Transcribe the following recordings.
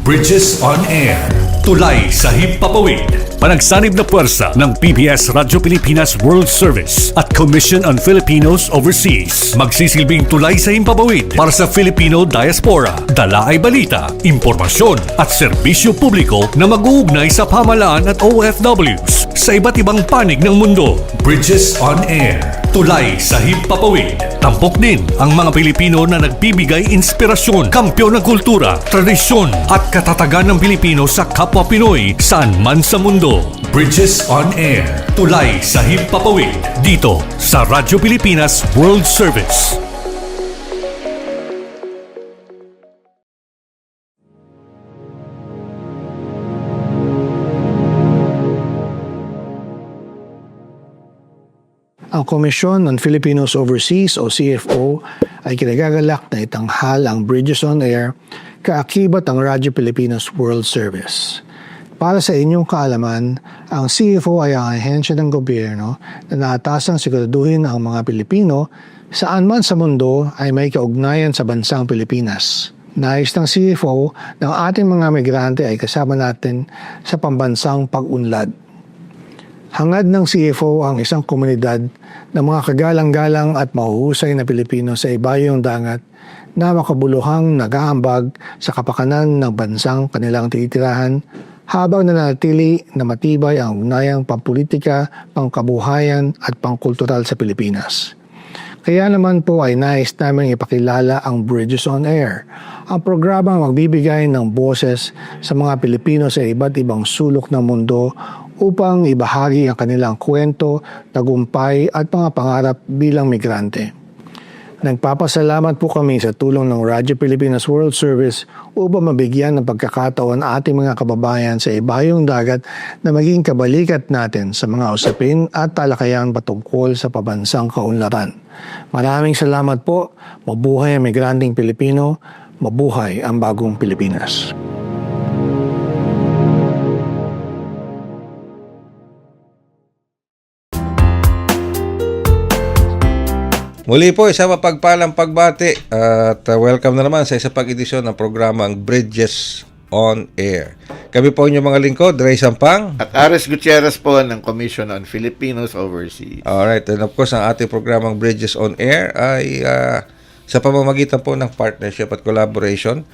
Bridges on Air. Tulay sa himpapawid. Panagsanib na puwersa ng PBS Radyo Pilipinas World Service at Commission on Filipinos Overseas. Magsisilbing tulay sa himpapawid para sa Filipino diaspora. Dala ay balita, impormasyon at serbisyo publiko na mag-uugnay sa pamahalaan at OFWs sa iba't ibang panig ng mundo. Bridges on Air. Tulay sa himpapawid. Tampok din ang mga Pilipino na nagbibigay inspirasyon, kampyon ng kultura, tradisyon at katatagan ng Pilipino sa kapwa Pinoy saan man sa mundo. Bridges on Air. Tulay sa himpapawid. Dito sa Radyo Pilipinas World Service. Ang Commission on Filipinos Overseas o CFO ay kinagagalak na itanghal ang Bridges on Air kaakibat ang Radyo Pilipinas World Service. Para sa inyong kaalaman, ang CFO ay ang ahensya ng gobyerno na naatasang siguraduhin ang mga Pilipino saan man sa mundo ay may kaugnayan sa bansang Pilipinas. Nais ng CFO ng ating mga migrante ay kasama natin sa pambansang pag-unlad. Hangad ng CFO ang isang komunidad ng mga kagalang-galang at mahuhusay na Pilipino sa ibayong dagat na makabuluhang nag-aambag sa kapakanan ng bansang kanilang titirahan habang nanatili na matibay ang ugnayang pampolitika, pangkabuhayan at pangkultural sa Pilipinas. Kaya naman po ay nais namin ipakilala ang Bridges on Air, ang programang magbibigay ng boses sa mga Pilipino sa iba't ibang sulok ng mundo upang ibahagi ang kanilang kwento, tagumpay at mga pangarap bilang migrante. Nagpapasalamat po kami sa tulong ng Radyo Pilipinas World Service upang mabigyan ng pagkakataon ating mga kababayan sa ibayong dagat na maging kabalikat natin sa mga usapin at talakayan patungkol sa pabansang kaunlaran. Maraming salamat po. Mabuhay ang migranteng Pilipino. Mabuhay ang bagong Pilipinas. Muli po, isang mapagpalang pagbati at welcome na naman sa isa pang edisyon ng programang Bridges on Air. Kami po inyong mga lingkod, Ray Sampang at Ares Gutierrez po ng Commission on Filipinos Overseas. Alright, and of course, ang ating programang Bridges on Air ay sa pamamagitan po ng partnership at collaboration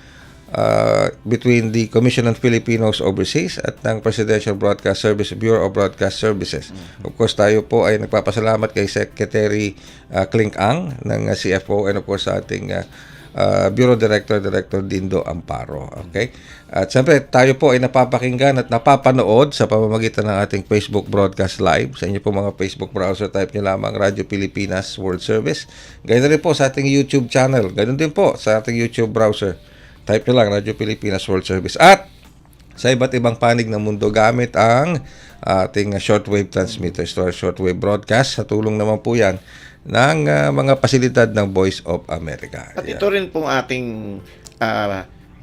between the Commission on Filipinos Overseas at ng Presidential Broadcast Service Bureau of Broadcast Services. Of course, tayo po ay nagpapasalamat kay Secretary Clink Ang ng CFO and of course sa ating Bureau Director, Director Dindo Amparo. Okay? At siyempre, tayo po ay napapakinggan at napapanood sa pamamagitan ng ating Facebook Broadcast Live. Sa inyo po mga Facebook browser, type nyo lamang Radyo Pilipinas World Service. Ganyan rin po sa ating YouTube channel. Ganyan din po sa ating YouTube browser. Type nyo lang Radyo Pilipinas World Service. At sa iba't ibang panig ng mundo gamit ang ating shortwave transmitters to our shortwave broadcast. Sa tulong naman po yan ng mga pasilidad ng Voice of America. At ito rin pong ating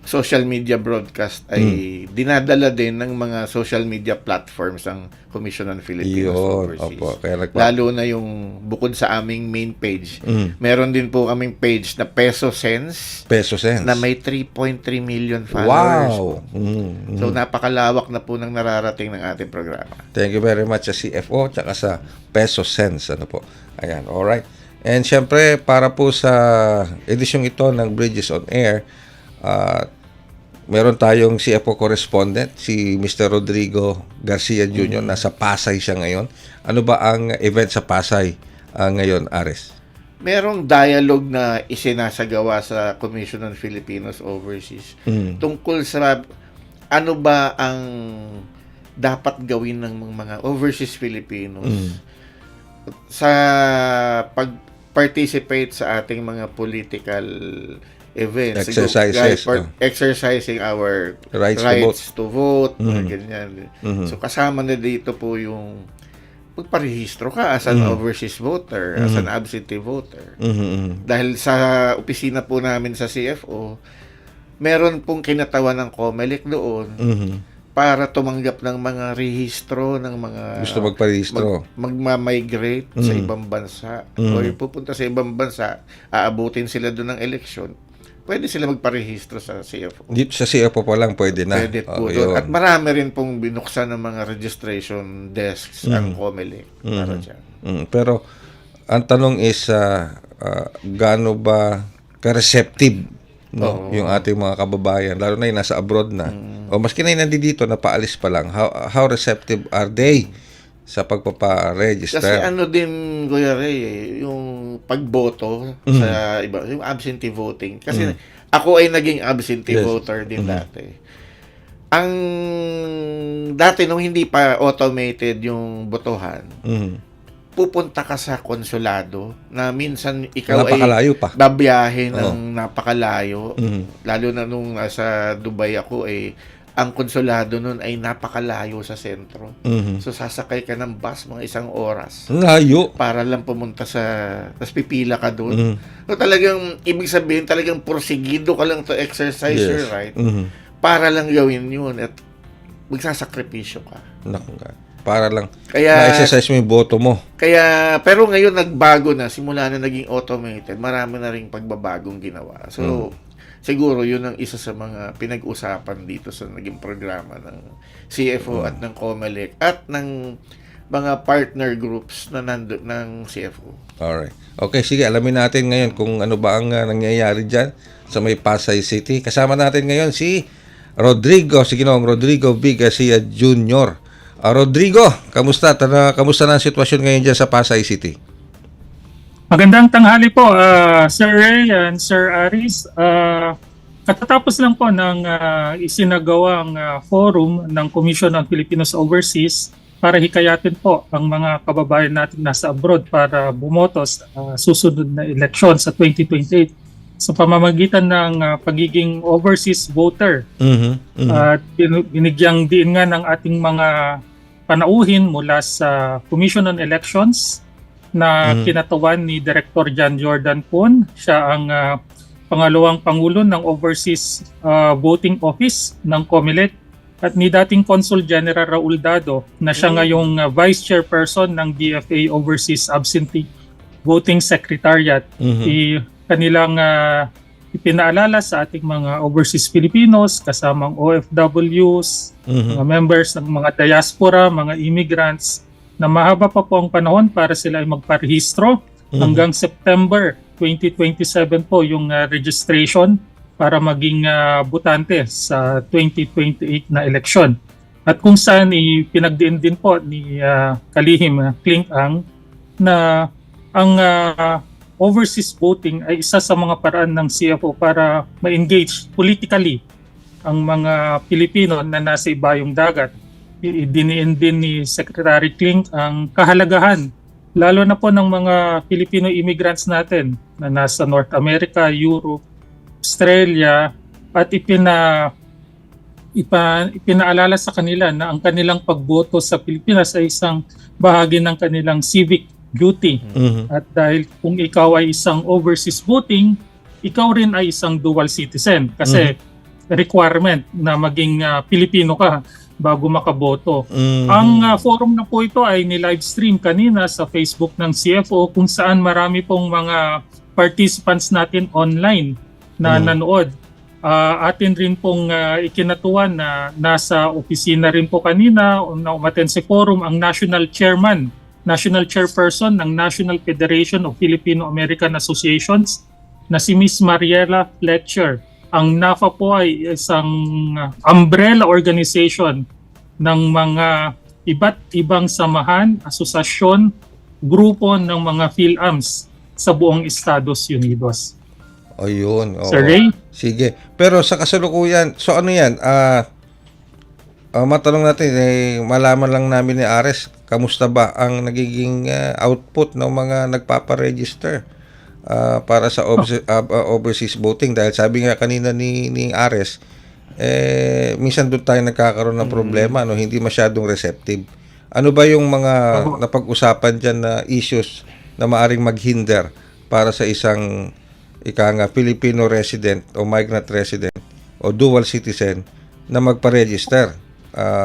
social media broadcast ay dinadala din ng mga social media platforms ng Commission on Filipinos Overseas. Opo, kaya lalo na yung bukod sa aming main page, meron din po kaming page na Peso Sense na may 3.3 million followers. Wow! So napakalawak na po ng nararating ng ating programa. Thank you very much sa CFO tsaka sa Peso Sense. Ano po? Ayan, alright. And syempre, para po sa edisyong ito ng Bridges on Air, meron tayong CFO correspondent, si Mr. Rodrigo Garcia Jr. Nasa Pasay siya ngayon. Ano ba ang event sa Pasay ngayon, Ares? Merong dialogue na isinasagawa sa Commission on Filipinos Overseas tungkol sa ano ba ang dapat gawin ng mga overseas Filipinos sa pag-participate sa ating mga political events, exercising our rights to vote, ganyan. So kasama na dito po yung magparehistro ka as an overseas voter, as an absentee voter. Dahil sa opisina po namin sa CFO, meron pong kinatawan ng COMELEC doon para tumanggap ng mga rehistro ng mga gusto magparehistro, magma-migrate sa ibang bansa o pupunta sa ibang bansa, aabutin sila doon ng eleksyon pwede sila magparehistro sa CFO. Sa CFO pa lang pwede na. Pwede po doon. At marami rin pong binuksan ng mga registration desks ang COMELEC para dyan. Pero ang tanong is, gaano ba ka-receptive, no, yung ating mga kababayan, lalo na yung nasa abroad na, o maski na yung nandito na paalis pa lang, how receptive are they sa pagpapa-register? Kasi ano din, Kuya Ray, yung pagboto sa iba, yung absentee voting. Kasi ako ay naging absentee voter din dati. Ang dati nung hindi pa automated yung botohan, pupunta ka sa konsulado na minsan ikaw ay babiyahe ng napakalayo. Lalo na nung nasa Dubai ako, ang konsulado nun ay napakalayo sa sentro. So sasakay ka ng bus mga 1 oras. Layo. Para lang pumunta tapos pipila ka doon. So talagang, ibig sabihin, talagang porsigido ka lang to exercise your right. Para lang gawin yun at magsasakripisyo ka. Naku nga. Para lang ma-exercise mo yung boto mo. Kaya, pero ngayon nagbago na, simula na naging automated, marami na ring pagbabagong ginawa. So, siguro yun ang isa sa mga pinag-usapan dito sa naging programa ng CFO at ng COMELEC at ng mga partner groups na ng CFO. Alright. Okay, sige, alamin natin ngayon kung ano ba ang nangyayari dyan sa may Pasay City. Kasama natin ngayon si Ginoong Rodrigo V. Garcia Jr. Rodrigo, kamusta? Kamusta na ang sitwasyon ngayon dyan sa Pasay City? Magandang tanghali po, Sir Ray and Sir Aris. Katatapos lang po ng isinagawang forum ng Commission on Filipinos Overseas para hikayatin po ang mga kababayan natin nasa abroad para bumoto sa susunod na eleksyon sa 2028 sa pamamagitan ng pagiging overseas voter. At binigyang diin nga ng ating mga panauhin mula sa Commission on Elections na kinatawan ni Director John Jordan Poon. Siya ang pangalawang pangulo ng Overseas Voting Office ng COMELEC at ni dating Consul General Raul Dado na siya ngayong Vice Chairperson ng DFA Overseas Absentee Voting Secretariat. Kanilang ipinaalala sa ating mga overseas Filipinos, kasamang OFWs, mga members ng mga diaspora, mga immigrants, na mahaba pa po ang panahon para sila ay magparehistro. Hanggang September 2027 po yung registration para maging botante sa 2028 na eleksyon. At kung saan ipinagdiin din po ni Kalihim Kling Ang na ang overseas voting ay isa sa mga paraan ng CFO para ma-engage politically ang mga Pilipino na nasa ibayong dagat. Idiniin din ni Secretary Kling ang kahalagahan, lalo na po ng mga Filipino immigrants natin na nasa North America, Europe, Australia, at ipinaalala sa kanila na ang kanilang pagboto sa Pilipinas ay isang bahagi ng kanilang civic duty. At dahil kung ikaw ay isang overseas voting, ikaw rin ay isang dual citizen kasi requirement na maging Pilipino ka bago makaboto. Ang forum na po ito ay ni-livestream kanina sa Facebook ng CFO kung saan marami pong mga participants natin online na nanood. Atin rin pong ikinatuwa na nasa opisina rin po kanina na umattend sa forum ang National Chairperson ng National Federation of Filipino-American Associations na si Miss Mariela Fletcher. Ang NAFA po ay isang umbrella organization ng mga iba't ibang samahan, asosasyon, grupo ng mga PhilAms sa buong Estados Unidos. Ayun. Sir Ray? Sige. Pero sa kasalukuyan, so ano yan? Matanong natin, malaman lang namin ni Ares, kamusta ba ang nagiging output ng mga nagpaparegister para sa overseas voting? Dahil sabi nga kanina ni Ares, minsan doon tayo nagkakaroon ng problema, no? Hindi masyadong receptive. Ano ba yung mga napag-usapan dyan na issues na maaring maghinder para sa isang Filipino resident o migrant resident o dual citizen na magpa-register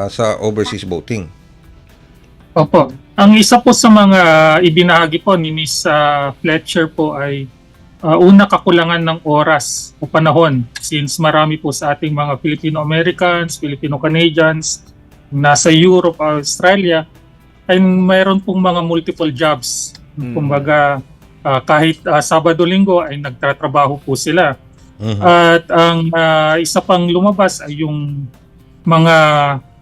sa overseas voting? Opo. Ang isa po sa mga ibinahagi po ni Ms. Fletcher po ay una, kakulangan ng oras o panahon since marami po sa ating mga Filipino-Americans, Filipino-Canadians, nasa Europe, Australia, ay mayroon pong mga multiple jobs. Kumbaga, kahit Sabado-Linggo ay nagtatrabaho po sila. At ang isa pang lumabas ay yung mga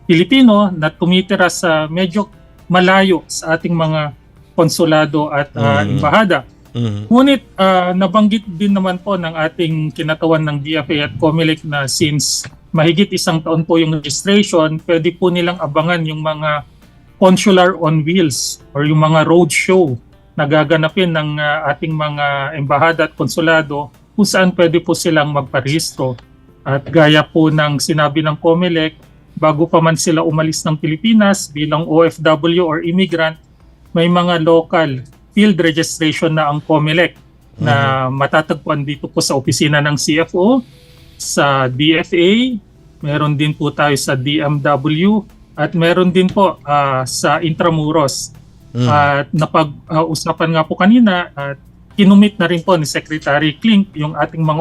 Pilipino na tumitira sa medyo malayo sa ating mga konsulado at embahada. Ngunit nabanggit din naman po ng ating kinatawan ng DFA at COMELEC na since mahigit 1 taon po yung registration, pwede po nilang abangan yung mga consular on wheels or yung mga road show na gaganapin ng ating mga embahada at konsulado kung saan pwede po silang magparehistro. At gaya po ng sinabi ng COMELEC, bago pa man sila umalis ng Pilipinas bilang OFW or immigrant, may mga local field registration na ang COMELEC na matatagpuan dito po sa opisina ng CFO, sa DFA, meron din po tayo sa DMW, at meron din po sa Intramuros. At napag-usapan nga po kanina at kinumit na rin po ni Secretary Clink yung ating mga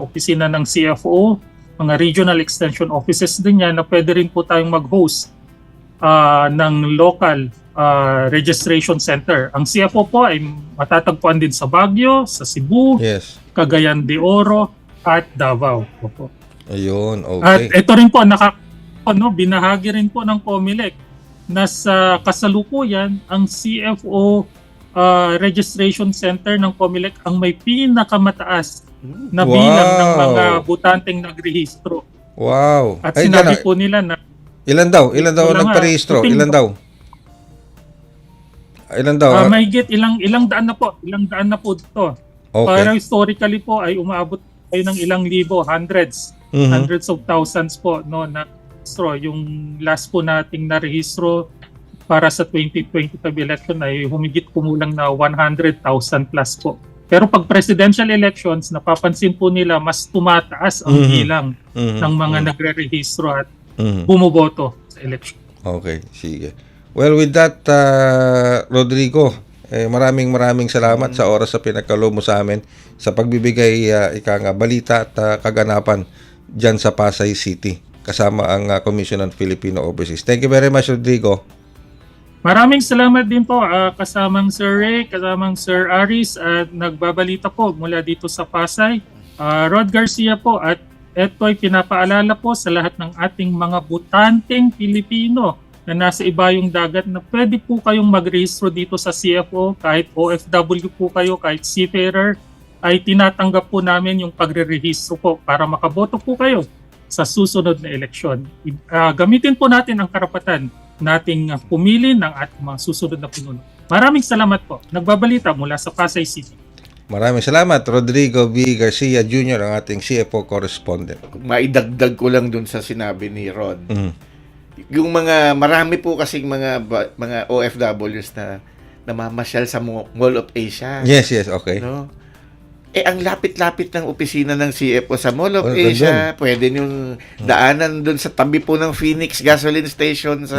opisina ng CFO, mga regional extension offices din yan na pwede rin po tayong mag-host ng local registration center. Ang CFO po ay matatagpuan din sa Baguio, sa Cebu, Cagayan de Oro, at Davao. Opo. Ayun, okay. At ito rin po, binahagi rin po ng COMELEC na sa kasalukuyan, ang CFO registration center ng COMELEC ang may pinakamataas na bilang ng mga butanteng nagrehistro. Wow. At sinabi po nila na ilan daw nagparehistro? Ilan daw? Mahigit ilang daan na po ito. Okay. Para historically po ay umaabot ay ng ilang libo, hundreds of thousands po no na registro. Yung last po nating narehistro para sa 2025 election ay humigit kumulang na 100,000 plus po. Pero pag presidential elections, napapansin po nila mas tumataas ang bilang ng mga nagre-rehistro at bumoboto sa election. Okay, sige. Well, with that, Rodrigo, maraming salamat sa oras sa pinagkaloob mo sa amin sa pagbibigay balita at kaganapan dyan sa Pasay City kasama ang Commission on Filipino Overseas. Thank you very much, Rodrigo. Maraming salamat din po kasamang Sir Ray, kasamang Sir Aris at nagbabalita po mula dito sa Pasay. Rod Garcia po at ito ay pinapaalala po sa lahat ng ating mga butanteng Pilipino na nasa ibayong dagat na pwede po kayong magrehistro dito sa CFO, kahit OFW po kayo, kahit seafarer, ay tinatanggap po namin yung pagre-rehistro po para makaboto po kayo sa susunod na eleksyon. Gamitin po natin ang karapatan nating pumili ng ating mga susunod na pinuno. Maraming salamat po. Nagbabalita mula sa Pasay City. Maraming salamat, Rodrigo B. Garcia Jr., ang ating CFO correspondent. Maidagdag ko lang dun sa sinabi ni Rod. Yung marami po kasing mga OFWs na namamasyal sa Mall of Asia. Yes, okay. No? Ang lapit-lapit ng opisina ng CFO sa Mall of Asia, pwede yung daanan dun sa tabi po ng Phoenix gasoline station sa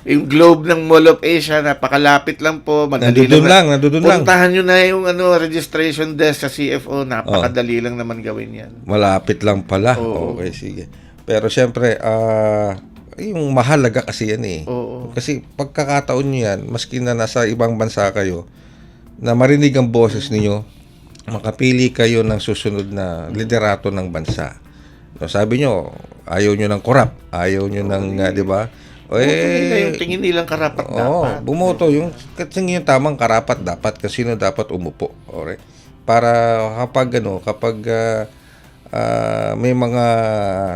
yung globe ng Mall of Asia, napakalapit lang po. Nandun lang. Puntahan nyo na yung registration desk sa CFO, napakadali lang naman gawin yan. Malapit lang pala. Okay, sige. Pero syempre, yung mahalaga kasi yan eh. Kasi pagkakataon nyo yan, maski na nasa ibang bansa kayo, na marinig ang boses ninyo, makapili kayo ng susunod na liderato ng bansa. So, sabi nyo, ayaw nyo ng korap, ayaw nyo ng, di ba? Yung tingin nilang karapat dapat. Bumoto yung tamang karapat dapat kasi sino dapat umupo. Okay? Para kapag may mga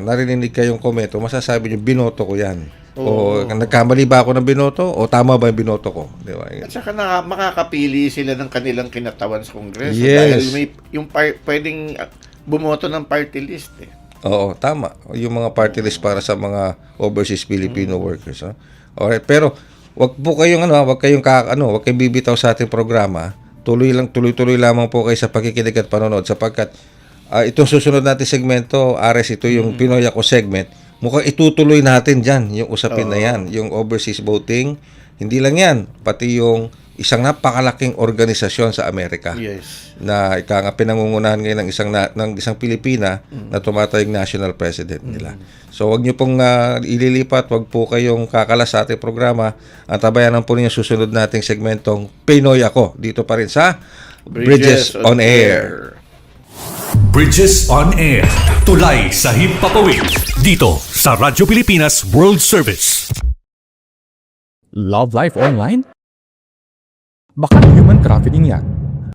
narinig kayong komento, masasabi nyo, binoto ko yan. O nagkamali ba ako ng binoto? O tama ba yung binoto ko? Di ba? At saka makakapili sila ng kanilang kinatawan sa Kongreso. Yes. Dahil may pwedeng bumoto ng party list eh. Oo, tama. Yung mga party list para sa mga overseas Filipino workers. Alright, pero wag kayong bibitaw sa ating programa. Tuloy-tuloy lamang po kayo sa pakikinig at panonood sapagkat itong susunod natin segmento, Ares, ito yung Pinoy Ako segment. Mukhang itutuloy natin dyan yung usapin na yan. Yung overseas voting, hindi lang yan. Pati yung isang napakalaking organisasyon sa Amerika. Yes. Na ika nga pinangungunahan ngayon ng isang Pilipina na tumatayong national president nila. So wag niyo pong ililipat, wag po kayong kakalas sa ating programa. At tabayanan po ninyo susunod nating segmentong Pinoy Ako dito pa rin sa Bridges on Air. Bridges on Air. Tulay sa Himpapawid. Dito sa Radyo Pilipinas World Service. Love life online? Baka human trafficking yan.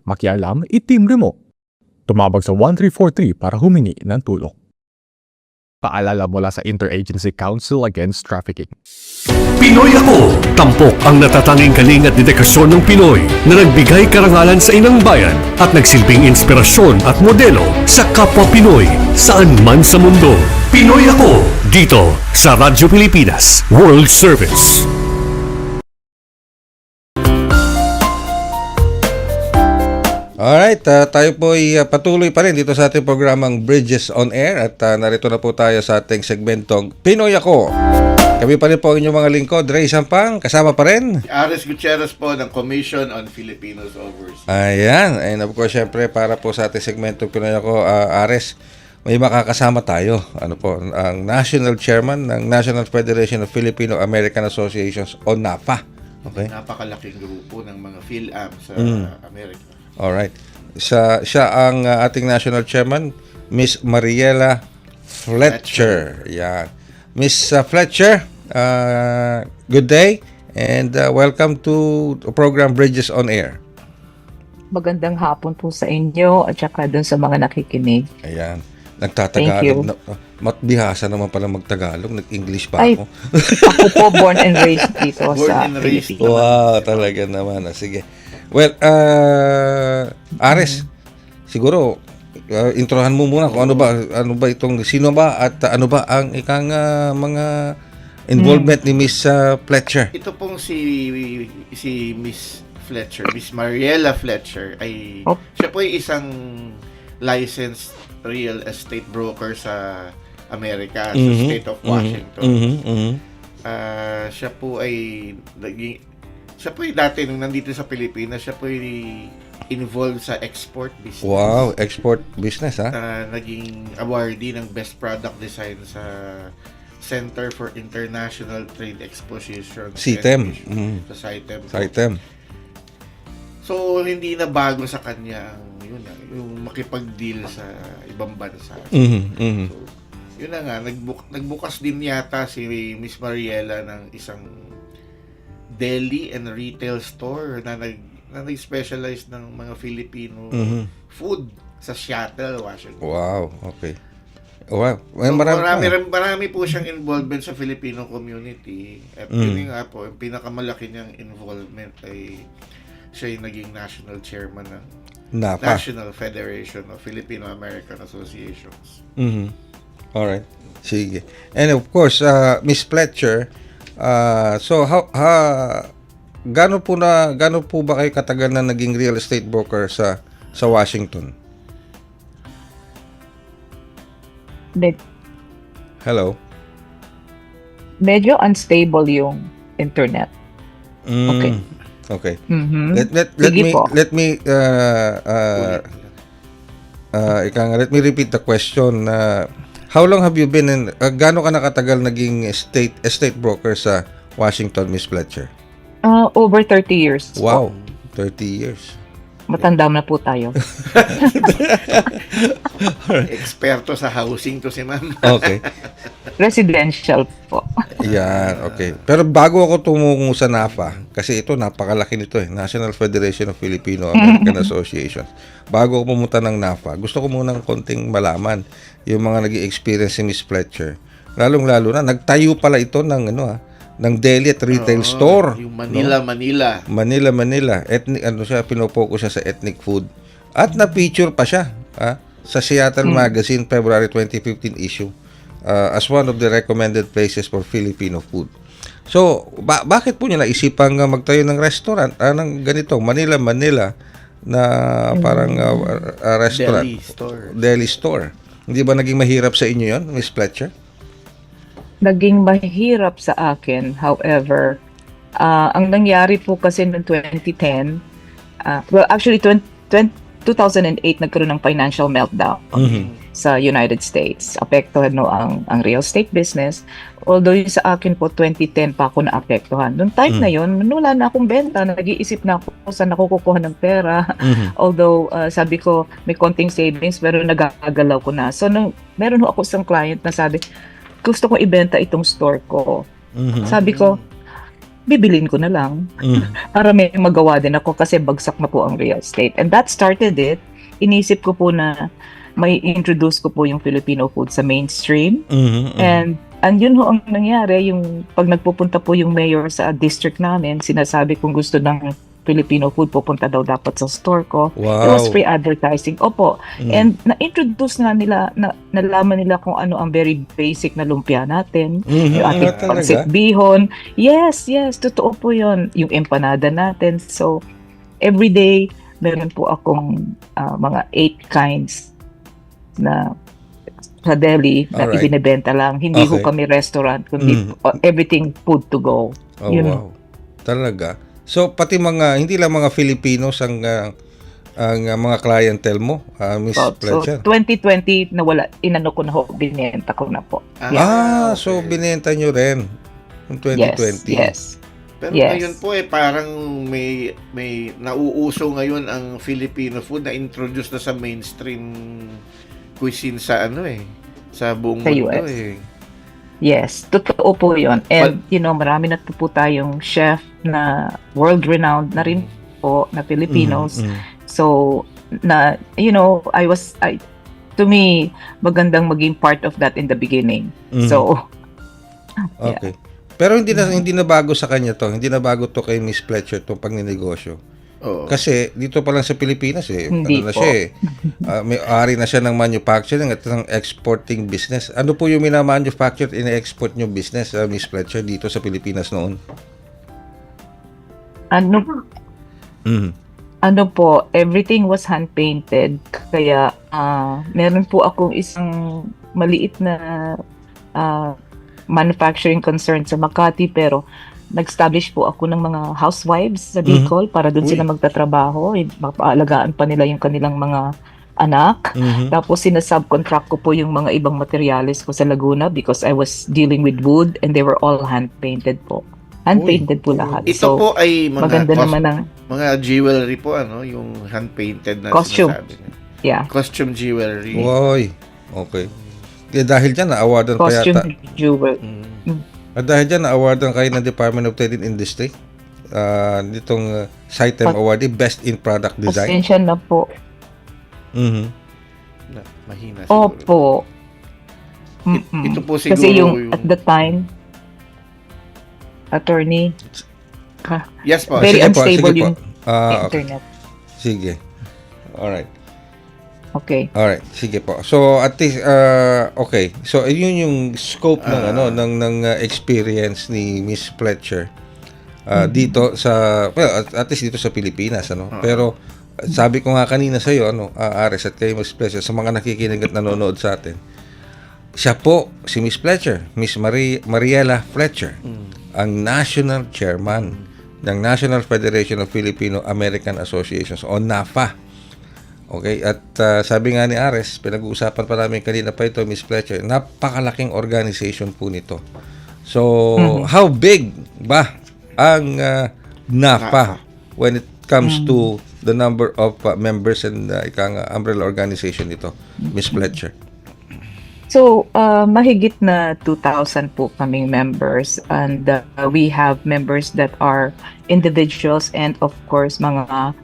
Makialam, itimbre mo. Tumawag sa 1343 para humingi ng tulong. Paalala mula sa Interagency Council Against Trafficking. Pinoy Ako! Tampok ang natatanging galing at dedikasyon ng Pinoy na nagbigay karangalan sa inang bayan at nagsilbing inspirasyon at modelo sa kapwa Pinoy saan man sa mundo. Pinoy Ako! Dito sa Radyo Pilipinas World Service. Alright, tayo po ay patuloy pa rin dito sa ating programang Bridges on Air at narito na po tayo sa ating segmentong Pinoy Ako. Kami pa rin po ang inyong mga lingkod, Ray Sampang, kasama pa rin. Ares Gutierrez po ng Commission on Filipinos Overseas. Ayan, and of course, syempre, para po sa ating segmentong Pinoy Ako, Ares, may makakasama tayo. Ano po, ang National Chairman ng National Federation of Filipino-American Associations o NAFA. Okay? Napakalaking grupo ng mga PhilAm sa Amerika. Alright. Siya ang ating national chairman, Miss Mariela Fletcher. Yan. Miss Fletcher, good day and welcome to the program Bridges on Air. Magandang hapon po sa inyo at saka dun sa mga nakikinig. Ayan. Thank you. Nagtatagalog. Matbihasa naman pala magtagalog. Nag-English pa Ay, ako. Ako po born and raised dito Born sa and raised. Pilipinas. Wow, talaga naman. Sige. Well, Ares, siguro introhan mo muna kung ano ba itong sino ba at ano ba ang ikang mga involvement ni Miss Fletcher. Ito pong si Miss Fletcher, Miss Mariela Fletcher ay siya po ay isang licensed real estate broker sa Amerika, sa state of Washington. Siya po ay dati nung nandito sa Pilipinas, siya po ay involved sa export business. Wow, export business ha? Naging awardee ng Best Product Design sa Center for International Trade Exposition. CITEM. Sa CITEM. CITEM. So, hindi na bago sa kanya yung makipag-deal sa ibang bansa. So, yun na nga, nagbukas din yata si Miss Mariela ng isang deli and retail store na nag-specialize ng mga Filipino food sa Seattle, Washington. Wow, okay. Wow. So, marami po siyang involvement sa Filipino community. At yun nga po, yung pinakamalaki niyang involvement ay siya yung naging national chairman ng NAFA. National Federation of Filipino-American Associations. Alright. Sige. And of course, Miss Fletcher, so gaano po ba kayo katagal na naging real estate broker sa Washington? Hello. Medyo unstable yung internet. Okay. Okay. Sige po. Let me repeat the question. How long have you been in gaano ka nakatagal naging estate broker sa Washington, Miss Fletcher? Over 30 years. Wow, 30 years. Matanda na po tayo. Eksperto sa housing to si ma'am. Okay. Residential po. Yan, okay. Pero bago ako tumungo sa NAFA, kasi ito napakalaki nito National Federation of Filipino-American Associations. Bago ako pumunta ng NAFA, gusto ko munang konting malaman yung mga nag-i-experience si Miss Fletcher. Lalong-lalo na nagtayo pala ito ng ng deli at retail store. Yung Manila. Ethnic, pinopokus siya sa ethnic food. At na-feature pa siya sa Seattle Magazine February 2015 issue as one of the recommended places for Filipino food. So, bakit po niya naisipang magtayo ng restaurant, ng ganito, Manila na parang restaurant? Deli store. Hindi ba naging mahirap sa inyo yon, Miss Fletcher? Naging mahirap sa akin. However, Ang nangyari po kasi noong 2010, well actually 2008 nagkaroon ng financial meltdown sa United States. Apektuhan ang real estate business. Although yung sa akin po 2010 pa ako naapektuhan. Noong time na yun, wala na akong benta. Nag-iisip na ako saan ako kukuha ng pera. Although sabi ko may konting savings pero nagagalaw ko na. So meron ako isang client na sabi, gusto ko ibenta itong store ko. Sabi ko, bibilin ko na lang para may magawa din ako kasi bagsak na po ang real estate. And that started it. Inisip ko po na may introduce ko po yung Filipino food sa mainstream. And yun ho ang nangyari, yung pag nagpupunta po yung mayor sa district namin, sinasabi kong gusto ng Filipino food, pupunta daw dapat sa store ko. Wow. It was free advertising. Opo. And na-introduce nga nila, nalaman nila kung ano ang very basic na lumpia natin. Yung ating pancit bihon. Yes, totoo po yun. Yung empanada natin. So, every day, meron po akong mga 8 kinds na sa deli na ibinebenta lang. Hindi ho kami restaurant, kundi everything food to go. Oh, wow. Talaga. So, pati hindi lang mga Filipinos ang mga clientele mo, Miss Fletcher? So, 2020, inano ko na ho, binenta ko na po. So binenta nyo rin ng 2020. Yes. Pero ngayon po parang may nauuso ngayon ang Filipino food na introduce na sa mainstream cuisine sa sa buong mundo US. Yes, totoo po yun. And, marami na po tayong chef na world-renowned na rin po na Filipinos. So, to me, magandang maging part of that in the beginning. So, okay. Pero hindi na bago sa kanya to. Hindi na bago to kay Miss Fletcher tong pagninegosyo. Kasi dito pa lang sa Pilipinas may-ari na siya ng manufacturing at ng exporting business. Ano po yung mina-manufacture at ina-export nyo business, Miss Fletcher, dito sa Pilipinas noon? Ano po, everything was hand-painted. Kaya meron po akong isang maliit na manufacturing concern sa Makati, pero nag-establish po ako ng mga housewives sa Bicol para doon sila magtatrabaho. Mapaalagaan pa nila yung kanilang mga anak. Tapos sinasubcontract ko po yung mga ibang materials ko sa Laguna because I was dealing with wood and they were all hand-painted po. Hand-painted po lahat. Ito po ay maganda naman ang mga jewelry po, yung hand-painted na costume. Sinasabi niya. Yeah. Costume jewelry. Oy. Okay. Dahil dyan, na-awardan pa yata. Costume jewelry. At dahil dyan, na-awardan kayo ng Department of Trade and Industry. Nitong SITEM Award, Best in Product Design. Pasensya na po. Mahina siguro. Opo. Ito po siguro kasi yung at the time, attorney, yes po. very Sige po, unstable sige po. yung internet. Sige. Alright. Okay. Alright, sige po. So at least okay. So yun yung scope ng experience ni Miss Fletcher dito sa at least dito sa Pilipinas Pero sabi ko nga kanina sa iyo Ares at kay Miss Fletcher sa mga nakikinig at nanonood sa atin. Siya po si Miss Fletcher, Miss Mariela Fletcher, ang National Chairman ng National Federation of Filipino American Associations o NAFA. Okay, at sabi nga ni Ares, pinag-uusapan pa namin kanina pa ito, Miss Fletcher, napakalaking organization po nito. So, how big ba ang NAFA when it comes to the number of members and umbrella organization nito, Miss Fletcher? So, mahigit na 2,000 po kaming members, and we have members that are individuals and of course mga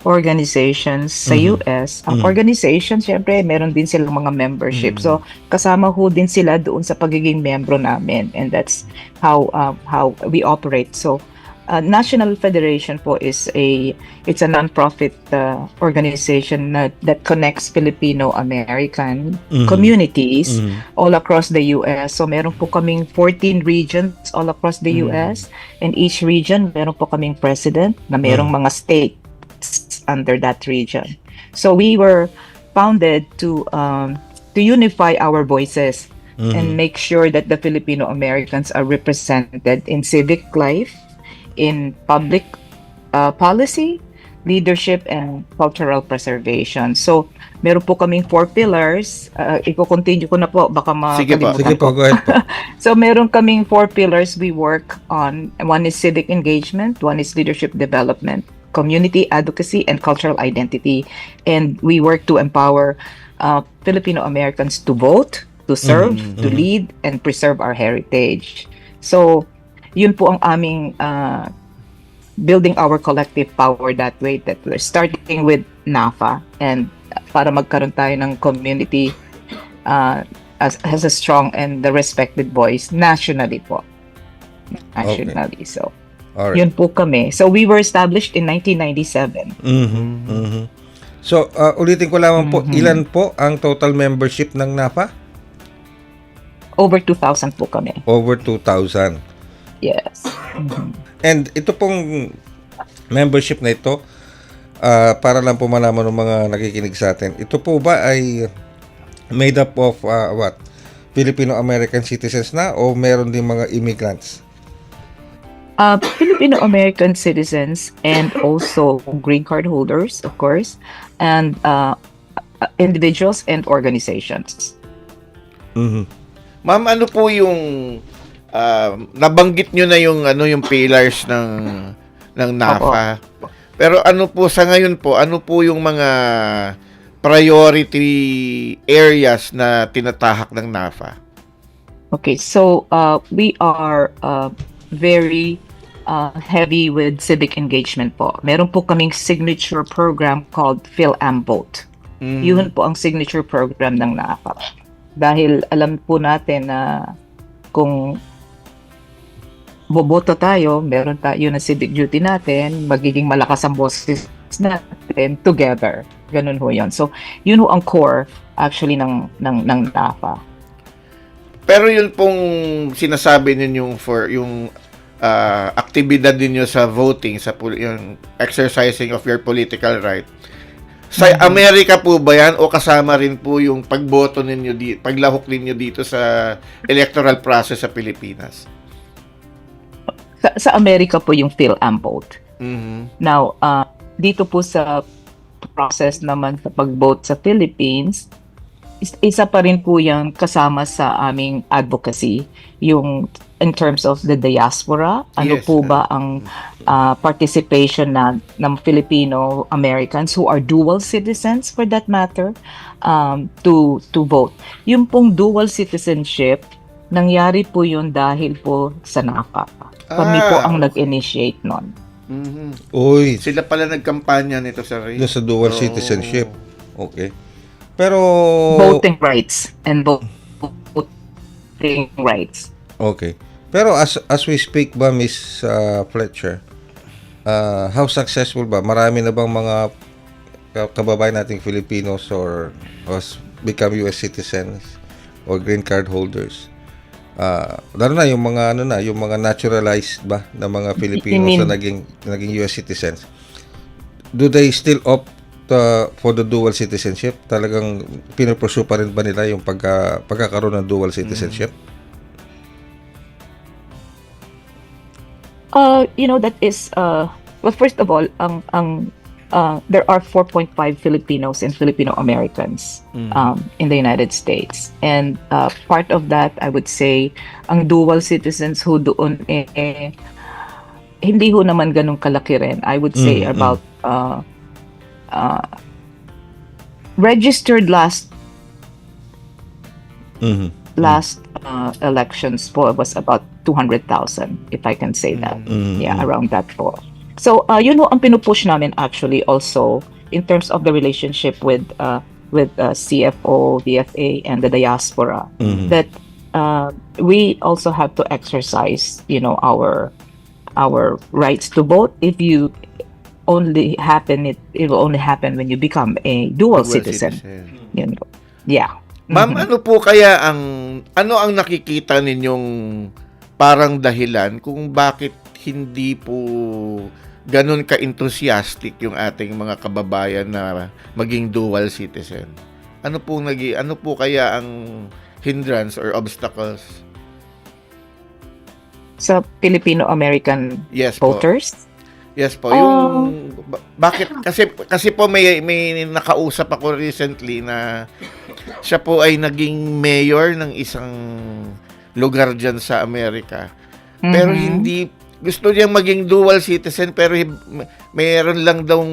organizations sa US. Ang organization, syempre, meron din silang mga membership. So, kasama ho din sila doon sa pagiging membro namin. And that's how we operate. So, National Federation po it's a non-profit organization that connects Filipino-American communities all across the US. So meron po kaming 14 regions all across the US, and each region meron po kaming president na merong mga states under that region. So we were founded to unify our voices and make sure that the Filipino Americans are represented in civic life, in public policy, leadership, and cultural preservation. So, meron po kaming 4 pillars. Iko-continue ko na po, baka Sige po. makalimutan Sige po, ko. go ahead po. So, meron kaming 4 pillars we work on. One is civic engagement, one is leadership development, community advocacy, and cultural identity. And we work to empower Filipino Americans to vote, to serve, to lead, and preserve our heritage. So, yun po ang aming building our collective power that way, that we're starting with NAFA, and para magkaroon tayo ng community has a strong and the respected voice nationally po. Nationally. So, Alright. yun po kami. So, we were established in 1997. So, ulitin ko lamang po, ilan po ang total membership ng NAFA? Over 2,000 po kami. Over 2,000. Yes. And ito pong membership na ito, para lang po malaman ng mga nakikinig sa atin, ito po ba ay made up of what? Filipino-American citizens na o meron din mga immigrants? Filipino-American citizens and also green card holders, of course, and individuals and organizations. Ma'am, ano po yung nabanggit nyo na yung pillars ng NAFA. Pero ano po sa ngayon po, ano po yung mga priority areas na tinatahak ng NAFA? Okay, so we are very heavy with civic engagement po. Meron po kaming signature program called PhilAmVote. Yun po ang signature program ng NAFA. Dahil alam po natin na kung boboto tayo, meron tayo na civic duty natin, magiging malakas ang boses natin together. Ganun ho yun. So, yun ho ang core actually ng NAFA. Pero yun pong sinasabi ninyo for yung aktibidad ninyo sa voting, sa yung exercising of your political right, sa Amerika po ba yan o kasama rin po yung pagboto ninyo, paglahok ninyo dito sa electoral process sa Pilipinas? Sa Amerika po yung PhilAmVote. Now, dito po sa process naman sa pag-vote sa Philippines, isa pa rin po yan kasama sa aming advocacy, yung in terms of the diaspora, ano Yes. po ba ang participation ng Filipino Americans who are dual citizens for that matter to vote. Yung pong dual citizenship, nangyari po yun dahil po sa NAFA. Kami po ang nag-initiate nun. Uy, Sila pala nagkampanya nito sa doon sa dual citizenship. Okay. Pero Voting rights and voting rights. okay. Pero as we speak ba, Miss Fletcher, how successful ba? Marami na bang mga kababayan nating Filipinos or has become US citizens or green card holders? Lalo na yung mga yung mga naturalized ba na mga Filipinos na naging US citizens. Do they still opt for the dual citizenship? Talagang pinopursue pa rin ba nila yung pagkakaroon ng dual citizenship? That is well, first of all, there are 4.5 Filipinos and Filipino Americans in the United States, and part of that, I would say, ang dual citizens who doon hindi ho naman ganun kalaki rin. I would say about registered last elections po was about 200,000, if I can say that. Yeah, around that po. So, yun ho ang pinupush namin actually also in terms of the relationship with CFO, DFA, and the diaspora. That we also have to exercise, our rights to vote. If you only happen, it will only happen when you become a dual citizen. Yeah. Ma'am, ano po kaya ano ang nakikita ninyong parang dahilan kung bakit hindi po ganun ka-enthusiastic yung ating mga kababayan na maging dual citizen? Ano po kaya ang hindrance or obstacles? Sa Filipino-American Yes po. voters? Yes po, yung bakit kasi po may nakausap ako recently na siya po ay naging mayor ng isang lugar diyan sa Amerika. Pero hindi gusto niyang maging dual citizen pero mayroon lang daw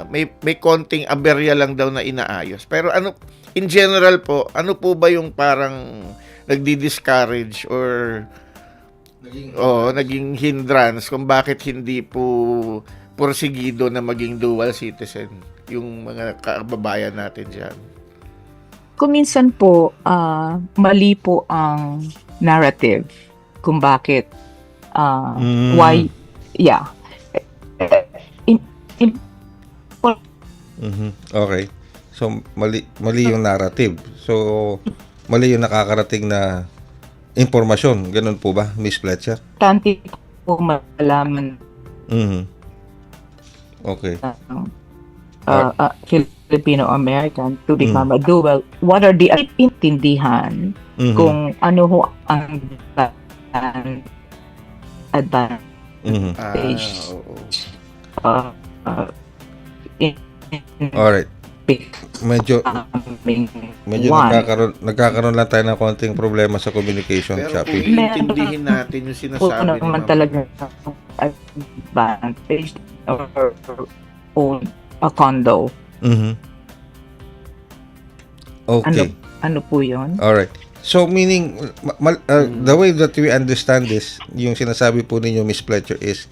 may konting aberya lang daw na inaayos. Pero ano in general po, ano po ba yung parang nagdi-discourage or naging hindrance kung bakit hindi po porsigido na maging dual citizen yung mga kababayan natin dyan? Kuminsan po, mali po ang narrative kung bakit, why, yeah. Okay. So, mali yung narrative. So, mali yung nakakarating na impormasyon. Ganun po ba, Miss Fletcher? Importante po malaman Okay. Filipino-American to become a dual. What are the intindihan kung ano ho ang advantage? Alright. Medyo nagkakaroon lang tayo ng konting problema sa communication, Pero Chappie. kung iintindihin natin yung sinasabi ni naman Ma'am. talaga advantage or own a condo. Okay. Ano po yun? Alright. So, meaning, the way that we understand this, yung sinasabi po ninyo, Miss Fletcher, is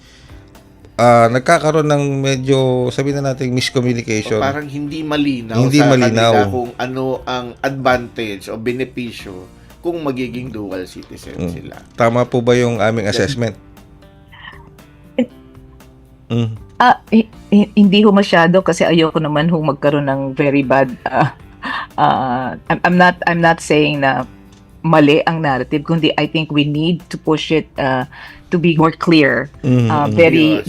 nagkakaroon ng medyo, sabihin na natin, miscommunication. O parang hindi malinaw kanila kung ano ang advantage o benepisyo kung magiging dual citizen sila. Tama po ba yung aming assessment? Hindi ho masyado kasi ayoko naman ho magkaroon ng very bad I'm not saying na mali ang narrative, kundi I think we need to push it to be more clear, very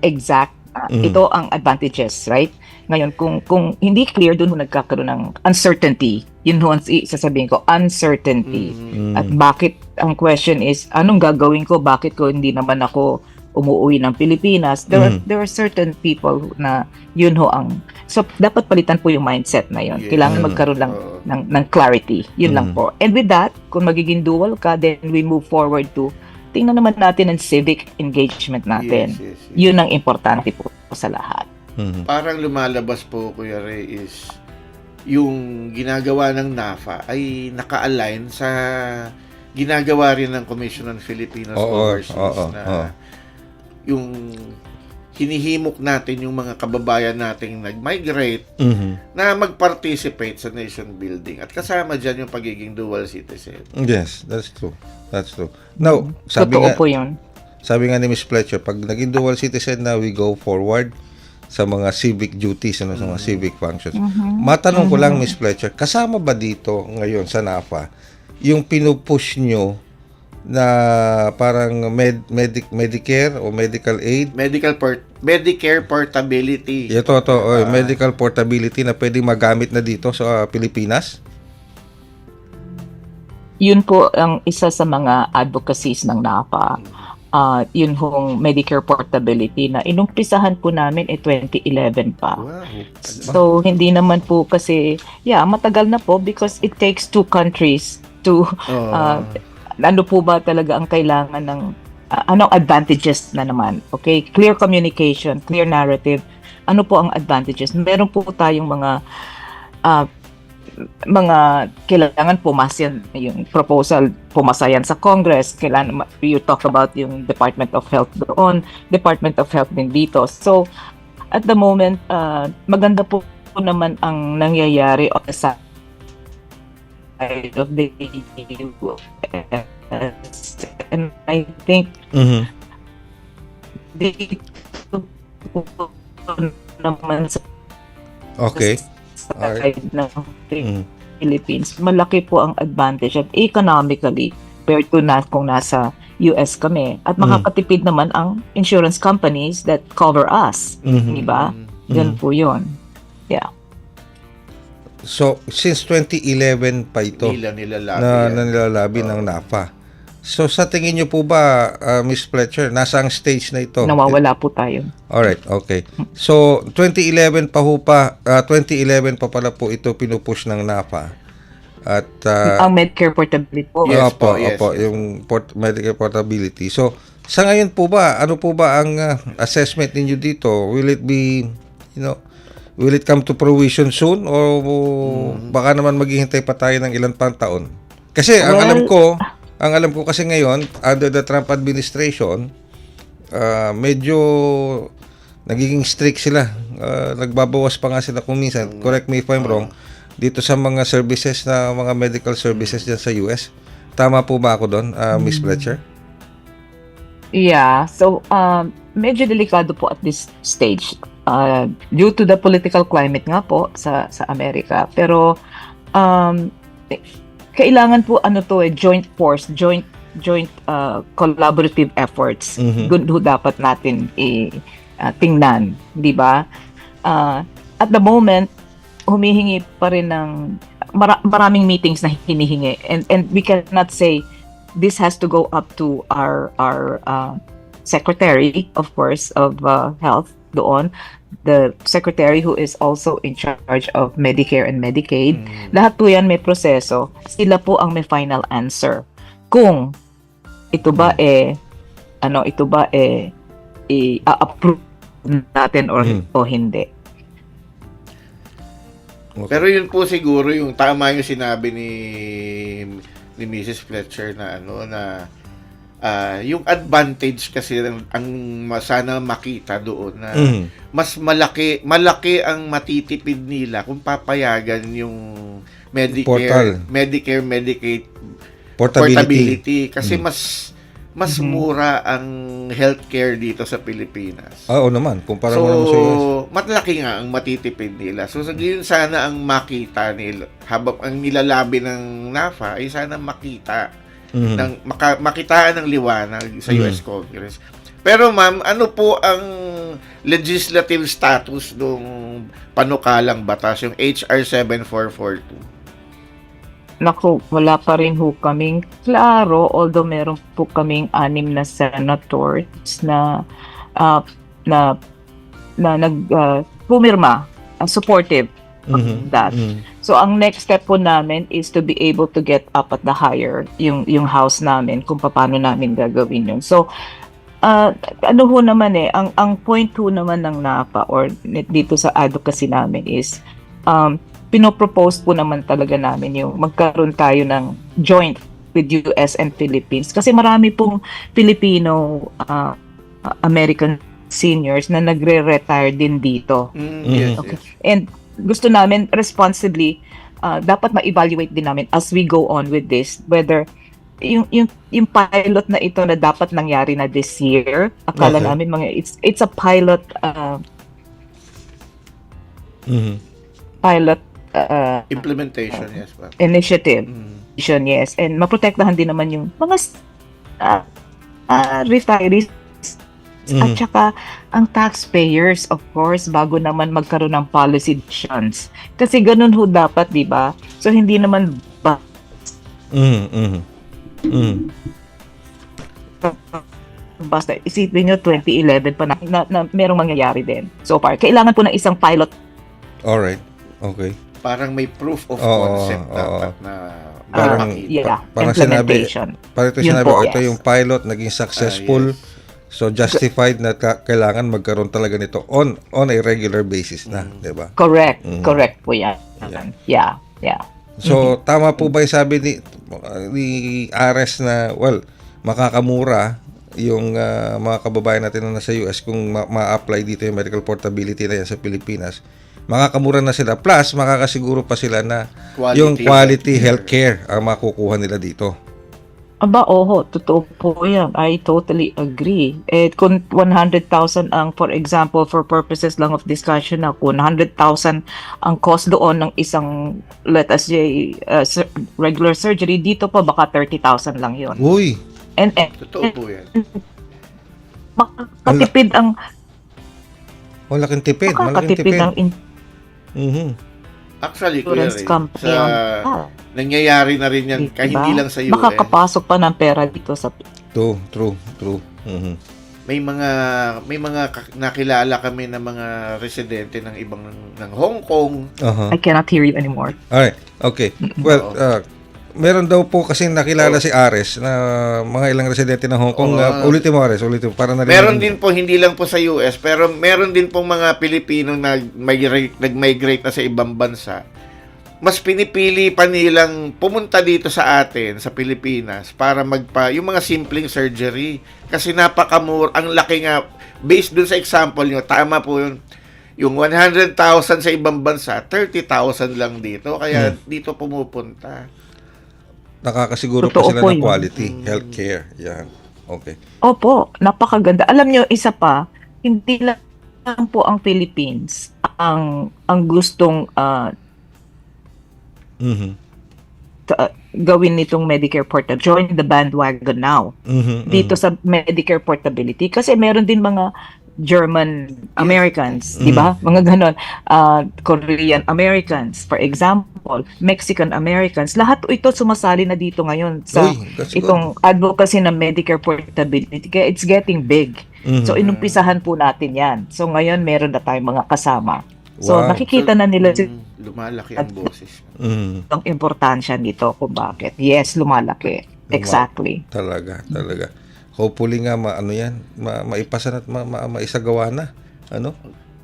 exact. Ito ang advantages, right? Ngayon, kung hindi clear, doon ho nagkakaroon ng uncertainty. Yun ho ang sasabihin ko, uncertainty. At bakit, ang question is, anong gagawin ko? Bakit ko hindi naman ako umuwi ng Pilipinas? There are certain people na yun ho ang... So, dapat palitan po yung mindset na yun. Kailangan magkaroon lang ng clarity. Yun lang po. And with that, kung magiging dual ka, then we move forward to tingnan naman natin ang civic engagement natin. Yes. Yun ang importante po sa lahat. Parang lumalabas po, Kuya Ray, is yung ginagawa ng NAFA ay naka-align sa ginagawa rin ng Commission on Filipinos Overseas na yung hinihimok natin yung mga kababayan nating nag-migrate na mag-participate sa nation building at kasama dyan yung pagiging dual citizen. Yes, that's true. Now, sabi nga ni Miss Fletcher, pag naging dual citizen na, we go forward sa mga civic duties, sa mga civic functions. Matanong ko lang, Miss Fletcher, kasama ba dito ngayon sa NAFA yung pinupush nyo na parang Medicare o medical aid? Medicare portability. Ito, medical portability na pwedeng magamit na dito sa Pilipinas? Yun po ang isa sa mga advocacies ng NAFA. Yun hong Medicare portability na inumpisahan po namin 2011 pa. Wow. So, hindi naman po kasi, matagal na po because it takes two countries to, ano po ba talaga ang kailangan ng, anong advantages na naman. Okay, clear communication, clear narrative. Ano po ang advantages? Meron po tayong mga kailangan pumasan yung proposal, pumasayan sa Congress, kailangan you talk about yung Department of Health doon, Department of Health din dito. So at the moment maganda po naman ang nangyayari on the side of the US. And I think dito naman sa side ng Philippines, malaki po ang advantage at economically compared to kung nasa US kami. At makakatipid naman ang insurance companies that cover us. Di ba? Yan po yun. Yeah. So, since 2011 pa ito Nila nilalabi na yan. nilalabi ng NAFA. So, sa tingin niyo po ba, Miss Fletcher, nasa ang stage na ito? Nawawala po tayo. Alright, okay. So, 2011 pa pala po ito pinupush ng NAFA. At Ang Medicare portability po. Yes po, yes, opo, yes. yung Medicare portability. So, sa ngayon po ba, ano po ba ang assessment ninyo dito? Will it be, will it come to fruition soon or baka naman maghihintay pa tayo ng ilan pang taon? Kasi ang alam ko kasi ngayon under the Trump administration, medyo nagiging strict sila. Nagbabawas pa nga sila kung minsan, correct me if I'm wrong, dito sa mga services na mga medical services dyan sa US. Tama po ba ako doon, Miss Fletcher? Yeah, so medyo delikado po at this stage due to the political climate nga po sa Amerika. Pero kailangan po joint force, joint collaborative efforts. Good ho dapat natin tingnan, di ba? At the moment, humihingi pa rin ng maraming meetings na hinihingi, and we cannot say this has to go up to our secretary, of course, of health doon, the secretary who is also in charge of Medicare and Medicaid. Lahat po yan may proseso. Sila po ang may final answer. Kung ito ba i-approve natin o hindi. Okay. Pero yun po siguro yung tama yung sinabi ni Mrs. Fletcher na yung advantage kasi ang sana makita doon na mas malaki ang matitipid nila kung papayagan yung Medicare, Medicaid portability kasi mas mura ang healthcare dito sa Pilipinas. Oo naman, kumpara mo naman sa US. Malaki nga ang matitipid nila. So, yun sana ang makita nila. Habang ang nilalabi ng NAFA ay sana makita. Makitaan ng liwanag sa US Congress. Pero ma'am, ano po ang legislative status ng panukalang batas, yung HR 7442? Naku, wala pa rin ho kaming klaro, although meron po kaming 6 na senators na pumirma, supportive of that. So ang next step po namin is to be able to get up at the higher yung house namin kung paano namin gagawin yun. So ano ho naman ang point ho naman ng NAPA or dito sa advocacy namin is pinopropose po naman talaga namin yung magkaroon tayo ng joint with US and Philippines kasi marami pong Filipino American seniors na nagre-retire din dito. Yes, Okay. yes. And gusto namin responsibly dapat ma-evaluate din namin as we go on with this whether yung pilot na ito na dapat nangyari na this year, akala namin it's a pilot Implementation, yes ma'am. initiative. Yes, and maprotektahan din naman yung mga retirees at saka ang taxpayers, of course, bago naman magkaroon ng policy decisions. Kasi ganun ho dapat, di ba? So, hindi naman basta isipin nyo 2011 pa na merong mangyayari din. So far, kailangan po ng isang pilot. Alright. Okay. Parang may proof of concept dapat na Parang, yeah, parang sinabi, implementation. ito po, yung pilot, naging successful. Yes. So, justified na kailangan magkaroon talaga nito on a regular basis na, di ba? Correct. Correct po yan. Yeah. So, tama po ba yung sabi ni Ares na, makakamura yung mga kababayan natin na nasa US kung ma-apply dito yung medical portability na yan sa Pilipinas? Makakamura na sila. Plus, makakasiguro pa sila na yung quality healthcare ang makukuha nila dito. Aba, totoo po yan. I totally agree. Kung 100,000 ang, for example, for purposes lang of discussion na, kung 100,000 ang cost doon ng isang, let us say, regular surgery, dito pa baka 30,000 lang yun. Uy! And Totoo po yan. makakatipid ang Malaking tipid. makakatipid ang Actually, Kuya insurance Ray, company sa on nangyayari na rin yan, kahit diba? hindi lang sa US. Makakapasok pa ng pera dito sa True. Mhm. May mga nakilala kami na mga residente ng ibang ng Hong Kong. Aha. I cannot hear you anymore. Alright, okay. Well, meron daw po kasi nakilala si Ares na mga ilang residente ng Hong Kong. Ulitin mo, Ares, para na Meron din po, hindi lang po sa US, pero meron din po mga Pilipino na nag-migrate na sa ibang bansa. Mas pinipili pa nilang pumunta dito sa atin, sa Pilipinas, para yung mga simpleng surgery. Kasi napakamura, ang laki nga, based dun sa example nyo, tama po yun, yung 100,000 sa ibang bansa, 30,000 lang dito, kaya dito pumupunta. Nakakasiguro pa Totoo sila po ng yun. quality healthcare. Yan. Okay. Opo, napakaganda. Alam nyo, isa pa, hindi lang po ang Philippines ang gustong Mhm. gawin nitong Medicare Portability. Join the bandwagon now. Dito sa Medicare Portability. Kasi meron din mga German Americans, di ba? Mga ganon. Korean Americans, for example, Mexican Americans. Lahat ito sumasali na dito ngayon sa That's good. itong advocacy ng Medicare Portability. Kaya it's getting big. So inumpisahan po natin yan. So ngayon meron na tayong mga kasama. So Wow. nakikita na nila Lumalaki ang boses. ang importansya nito kung bakit. Yes, lumalaki. Exactly. Talaga. Hopefully nga maipasan at maisagawa na. Ano?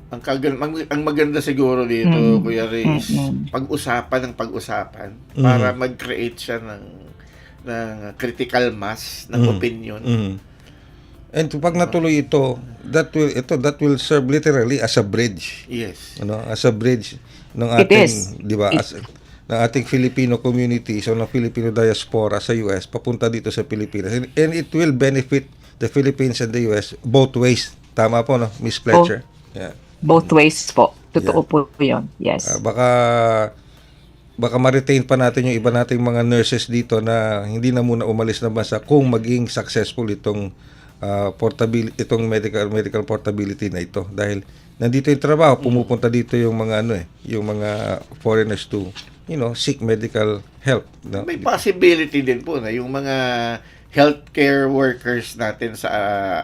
Ang maganda siguro dito, Kuya Reyes, pag-usapan para mag-create siya ng critical mass ng opinion. And pag natuloy ito, that will serve literally as a bridge. Yes. As a bridge ng It ating, is. 'di ba? Ng ating Filipino community, so ng Filipino diaspora sa US papunta dito sa Pilipinas. And it will benefit the Philippines and the US both ways. Tama po, no, Miss Fletcher? Yeah. Both ways po. Totoo po yun. Yes. Baka ma-retain pa natin yung iba nating mga nurses dito na hindi na muna umalis ng bansa kung maging successful itong itong medical portability na ito, dahil nandito yung trabaho, pumupunta dito yung mga yung mga foreigners to seek medical help, no? May possibility din po na yung mga healthcare workers natin sa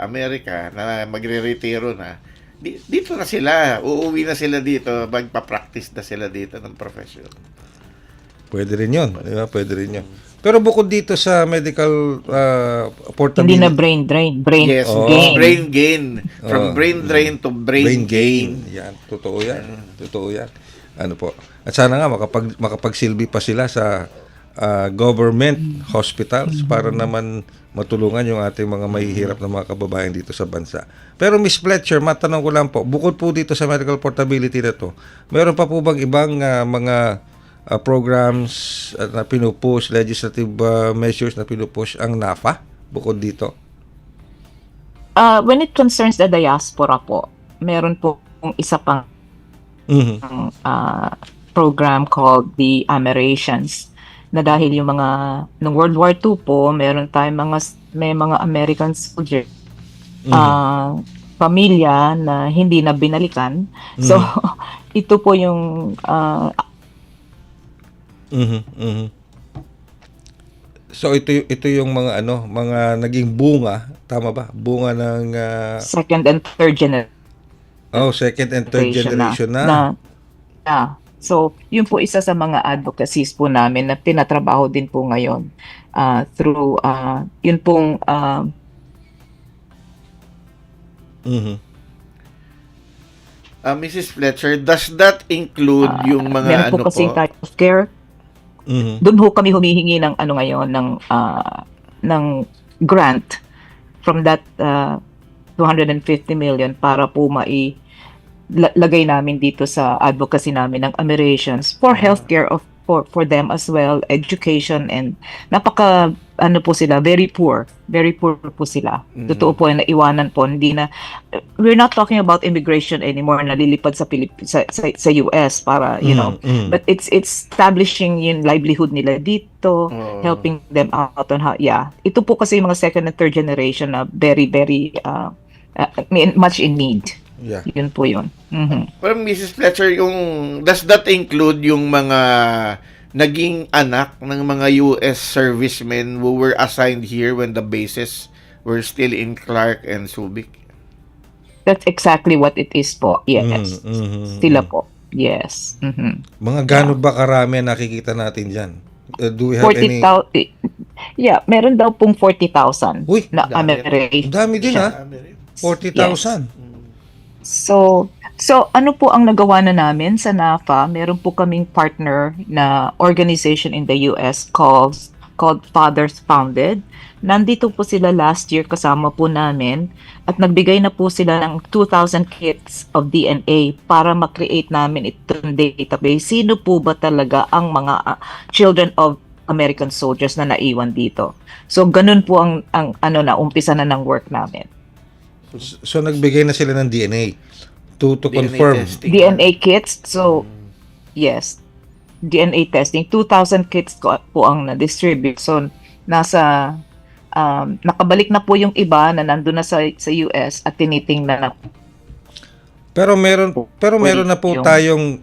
Amerika na magre-retiro na, dito na sila, uuwi na sila dito, magpa-practice na sila dito ng profession. Pwede rin yun, di ba? Pwede rin yun. Pero bukod dito sa medical portability, Hindi na brain drain. Brain Yes, gain. brain gain. From brain drain to brain gain. Yan, totoo yan. Totoo yan. Ano po? At sana nga makapagsilbi pa sila sa government hospitals para naman matulungan yung ating mga mahihirap na mga kababayan dito sa bansa. Pero Miss Fletcher, matanong ko lang po, bukod po dito sa medical portability na to, meron pa po bang ibang mga programs na pinupush, legislative measures na pinupush ang NAFA bukod dito? When it concerns the diaspora po, meron po isa pang program called the Americans, na dahil yung mga ng World War II po, meron tayong may mga American soldier pamilya na hindi na binalikan. So ito po yung So ito yung mga mga naging bunga, tama ba? Bunga ng second and third generation. Second and third generation na. So, yun po isa sa mga advocacies po namin na tinatrabaho din po ngayon through yun pong Mrs. Fletcher, does that include yung mga meron po kasing type of care. Doon ho kami humihingi ng ngayon ng grant from that 250 million para po lagay namin dito sa advocacy namin ng Americans for healthcare for them as well, education, and po sila, very poor po sila. Totoo po na iwanan po, we're not talking about immigration anymore na lilipad sa US para but it's establishing yung livelihood nila dito, helping them out on how ito po kasi yung mga second and third generation na very very much in need. Yeah. Yun po yun. Mhm. Pero Mrs. Fletcher, does that include yung mga naging anak ng mga US servicemen who were assigned here when the bases were still in Clark and Subic? That's exactly what it is po. Yes. Sila po. Yes. Mga gaano ba karami nakikita natin dyan? Do we have any... 40,000. Yeah, meron daw pong 40,000 Uy, na dami. American. Ang dami din ha? 40,000. So ano po ang nagawa na namin sa NAFA? Meron po kaming partner na organization in the US called Fathers Founded. Nandito po sila last year kasama po namin at nagbigay na po sila ng 2,000 kits of DNA para ma-create namin itong database. Sino po ba talaga ang mga children of American soldiers na naiwan dito? So ganun po ang umpisa na ng work namin. So nagbigay na sila ng DNA to DNA confirm. testing. DNA kits. So, yes. DNA testing. 2,000 kits po ang na-distribute. So, nakabalik na po yung iba na nandun na sa US at tinitingnan na Pero meron na po Yung tayong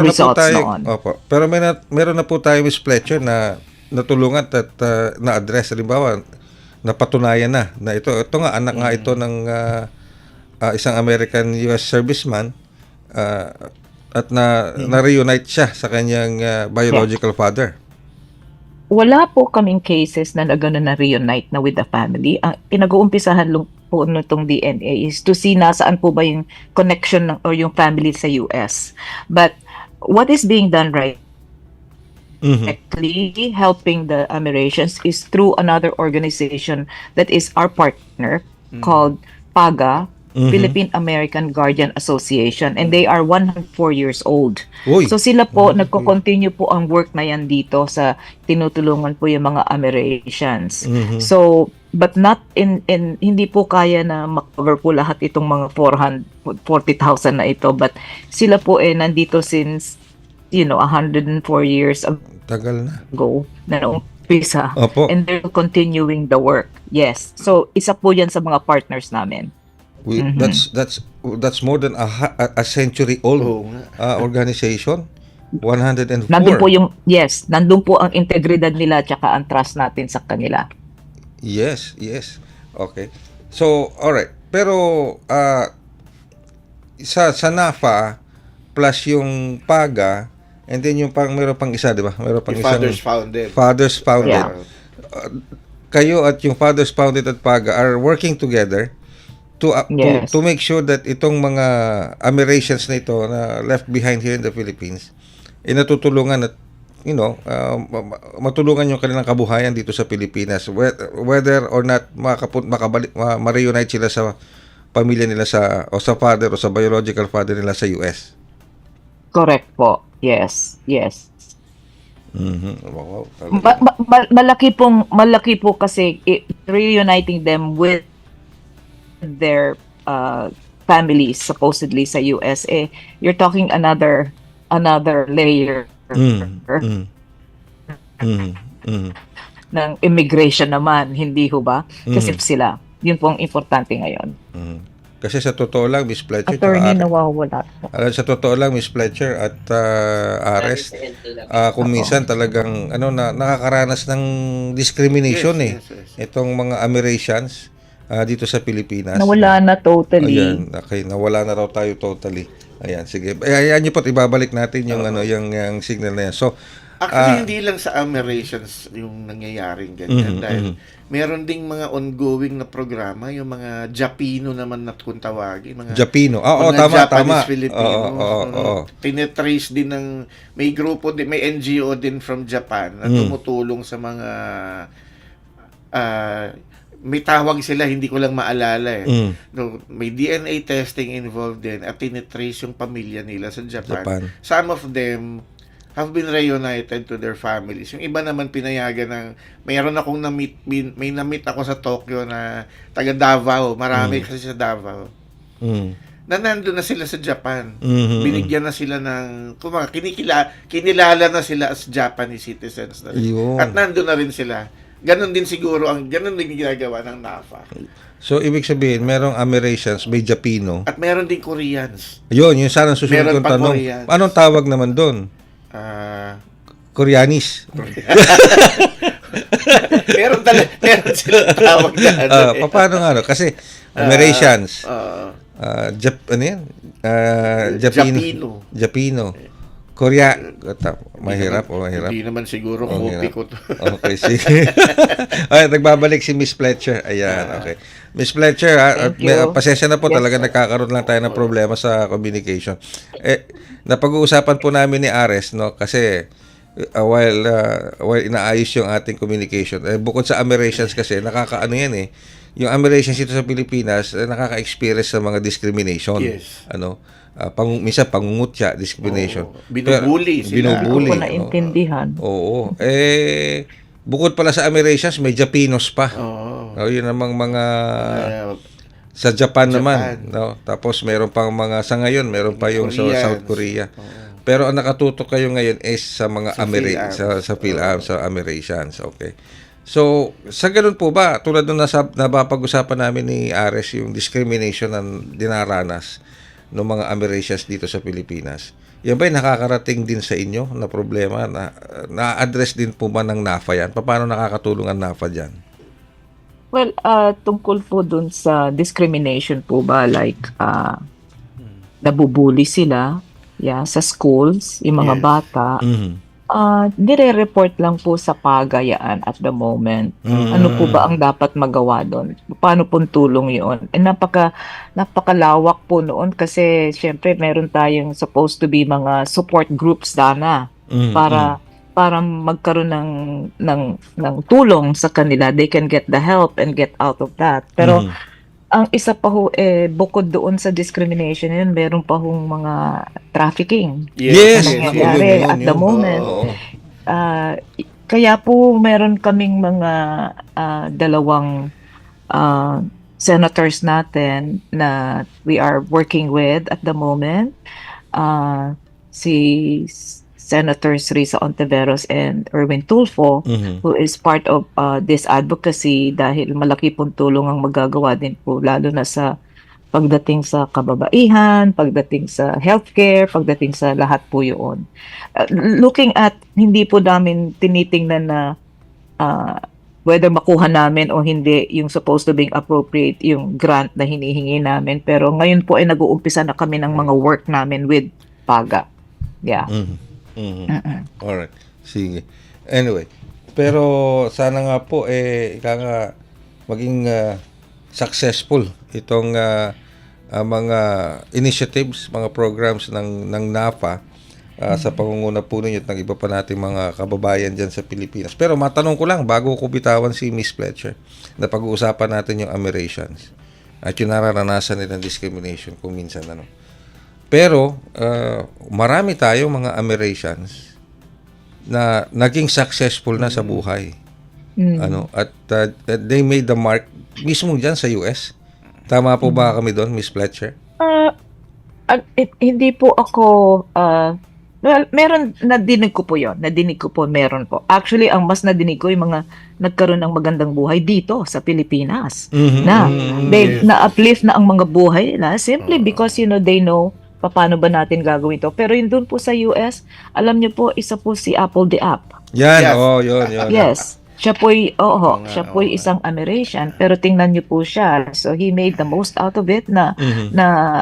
results noon. Opo. Pero meron na po tayo Miss Fletcher na natulungan at na-address halimbawa napatunayan na ito nga anak nga ito ng isang American US serviceman at na-reunite siya sa kanyang biological father. Wala po kaming cases na gano'n na reunite na with the family. Ang pinag-uumpisahan lang po nitong DNA is to see nasaan po ba yung connection or yung family sa US. But what is being done right directly helping the Americans is through another organization that is our partner called PAGA, Philippine American Guardian Association, and they are 104 years old. Uy. So sila po, nagko-continue po ang work na yan dito sa tinutulungan po yung mga Americans. So, but not hindi po kaya na makover po lahat itong mga 40,000 na ito, but sila po nandito since 104 years Tagal na. ago na umpisa. Opo. And they're continuing the work. Yes. So, isa po yan sa mga partners namin. That's more than a century old Oo nga. organization. 104. Nandun po ang integridad nila at saka ang trust natin sa kanila. Yes. Okay. So, all right. Pero sa NAFA plus yung PAGA and then yung meron pang isa, di ba? Meron pang Yung isang Fathers Founded. Yeah. Kayo at yung Fathers Founded at PAGA are working together Yes. to make sure that itong mga Americans na ito na left behind here in the Philippines natutulungan at matulungan yung kanilang kabuhayan dito sa Pilipinas whether or not ma-reunite sila sa pamilya nila sa father o sa biological father nila sa US. Correct po. Yes. Wow. Malaki po kasi reuniting them with their families supposedly sa US, you're talking another layer ng immigration naman, hindi ho ba? Kasi sila, yun po ang importante ngayon. Kasi sa totoo lang, Miss Fletcher, Attorney nawawala po. sa totoo lang, Miss Fletcher at Ares, kung minsan talagang nakakaranas ng discrimination Yes. itong mga Americans dito sa Pilipinas. Nawala na totally. Ayan, okay, nawala na raw tayo totally. Ayan, sige. Ayan niyo po, ibabalik natin yung yung signal na yan. So, actually, hindi lang sa Americans yung nangyayaring ganyan dahil meron ding mga ongoing na programa, yung mga Japino naman na kung tawagin. Mga Japino. mga Tama. Japanese Filipinos. Oo. Tinetrace din may grupo din, may NGO din from Japan na tumutulong sa mga may tawag sila, hindi ko lang maalala No, may DNA testing involved din at tinetrace yung pamilya nila sa Japan. Some of them have been reunited to their families. Yung iba naman pinayagan ng mayroon akong may na-meet ako sa Tokyo na taga Davao. Marami kasi sa Davao. Na nandun na sila sa Japan. Binigyan na sila ng kinilala na sila as Japanese citizens na rin. At nandun na rin sila. ganun din siguro ganun din ginagawa ng NAFA. So, ibig sabihin, merong Amerasians, may Japino. At meron din Koreans. Yun sana susunod Meron kong pang tanong. Koreans. Anong tawag naman doon? Ah, Koreanis. meron silang tawag na Paano nga, no? Kasi, Amerasians. Ano yan? Japino. Japino. Korea. Mahirap. Hindi naman siguro Oh, copy hirap. ko to. Okay, sige. Ay, nagbabalik si Miss Fletcher. Ayan, okay. Miss Fletcher, Thank you. pasensya na po, Yes, talaga sir. nagkakaroon lang tayo ng problema sa communication. Napag-uusapan po namin ni Ares, no, kasi while inaayos yung ating communication, bukod sa Amerasians kasi, nakakaano yan yung Amerasians dito sa Pilipinas, nakaka-experience sa mga discrimination. Yes. Minsan pangungutya, discrimination. Binubuli sila. Binubuli. Hindi ko naintindihan. Oo. Bukod pala sa Amerasians, may Japinos pa. Oo. Yun namang mga sa Japan. Japan naman, no? Tapos meron pang mga sa ngayon, meron pa yung sa Koreans. South Korea. Oo. Pero ang nakatutok kayo ngayon is sa mga Sa PhilAm. sa PhilAm, sa Amerasians. Okay. So, sa ganun po ba, tulad nung napapag-usapan namin ni Ares, yung discrimination na dinaranas ng mga Amerasians dito sa Pilipinas, yan ba'y nakakarating din sa inyo na problema na-address din po ba ng NAFA yan? Paano nakakatulong ang NAFA dyan? Well, tungkol po dun sa discrimination po ba, like, nabubuli sila, sa schools, yung mga Yes. bata, nire-report lang po sa pagayaan at the moment. Ano po ba ang dapat magawa doon? Paano pong tulong yun? Napakalawak po noon kasi syempre meron tayong supposed to be mga support groups sana para magkaroon ng tulong sa kanila. They can get the help and get out of that. Pero ang isa pa ho, bukod doon sa discrimination yun, meron pa hong mga trafficking. Yes. Ano nangyayari at the moment. Oo. Kaya po meron kaming mga dalawang senators natin na we are working with at the moment. Si Senators Risa Ontiveros and Erwin Tulfo, who is part of this advocacy dahil malaki pong tulong ang magagawa din po lalo na sa pagdating sa kababaihan, pagdating sa healthcare, pagdating sa lahat po yun. Looking at, hindi po namin tinitingnan na whether makuha namin o hindi yung supposed to being appropriate yung grant na hinihingi namin. Pero ngayon po ay nag-uumpisa na kami ng mga work namin with PAGA. Yeah. Alright. Sige. Anyway, pero sana nga po maging successful itong mga initiatives, mga programs ng NAFA sa pangunguna po ninyo at ng iba pa nating mga kababayan dyan sa Pilipinas. Pero matanong ko lang, bago ko bitawan si Miss Fletcher, na pag-uusapan natin yung Amerasians at yung nararanasan nilang discrimination kung minsan Pero, marami tayong mga Amerasians na naging successful na sa buhay. At they made the mark mismo dyan sa US. Tama po ba kami doon, Miss Fletcher? Hindi po ako meron, nadinig ko po meron po. Actually, ang mas nadinig ko yung mga nagkaroon ng magandang buhay dito sa Pilipinas. Na-uplift na ang mga buhay nila simply because they know paano ba natin gagawin to. Pero yun doon po sa US, alam niyo po, isa po si Apple the App. Yan, Yes. yun. Yes. Siya po'y isang Amerasian, pero tingnan niyo po siya. So he made the most out of it na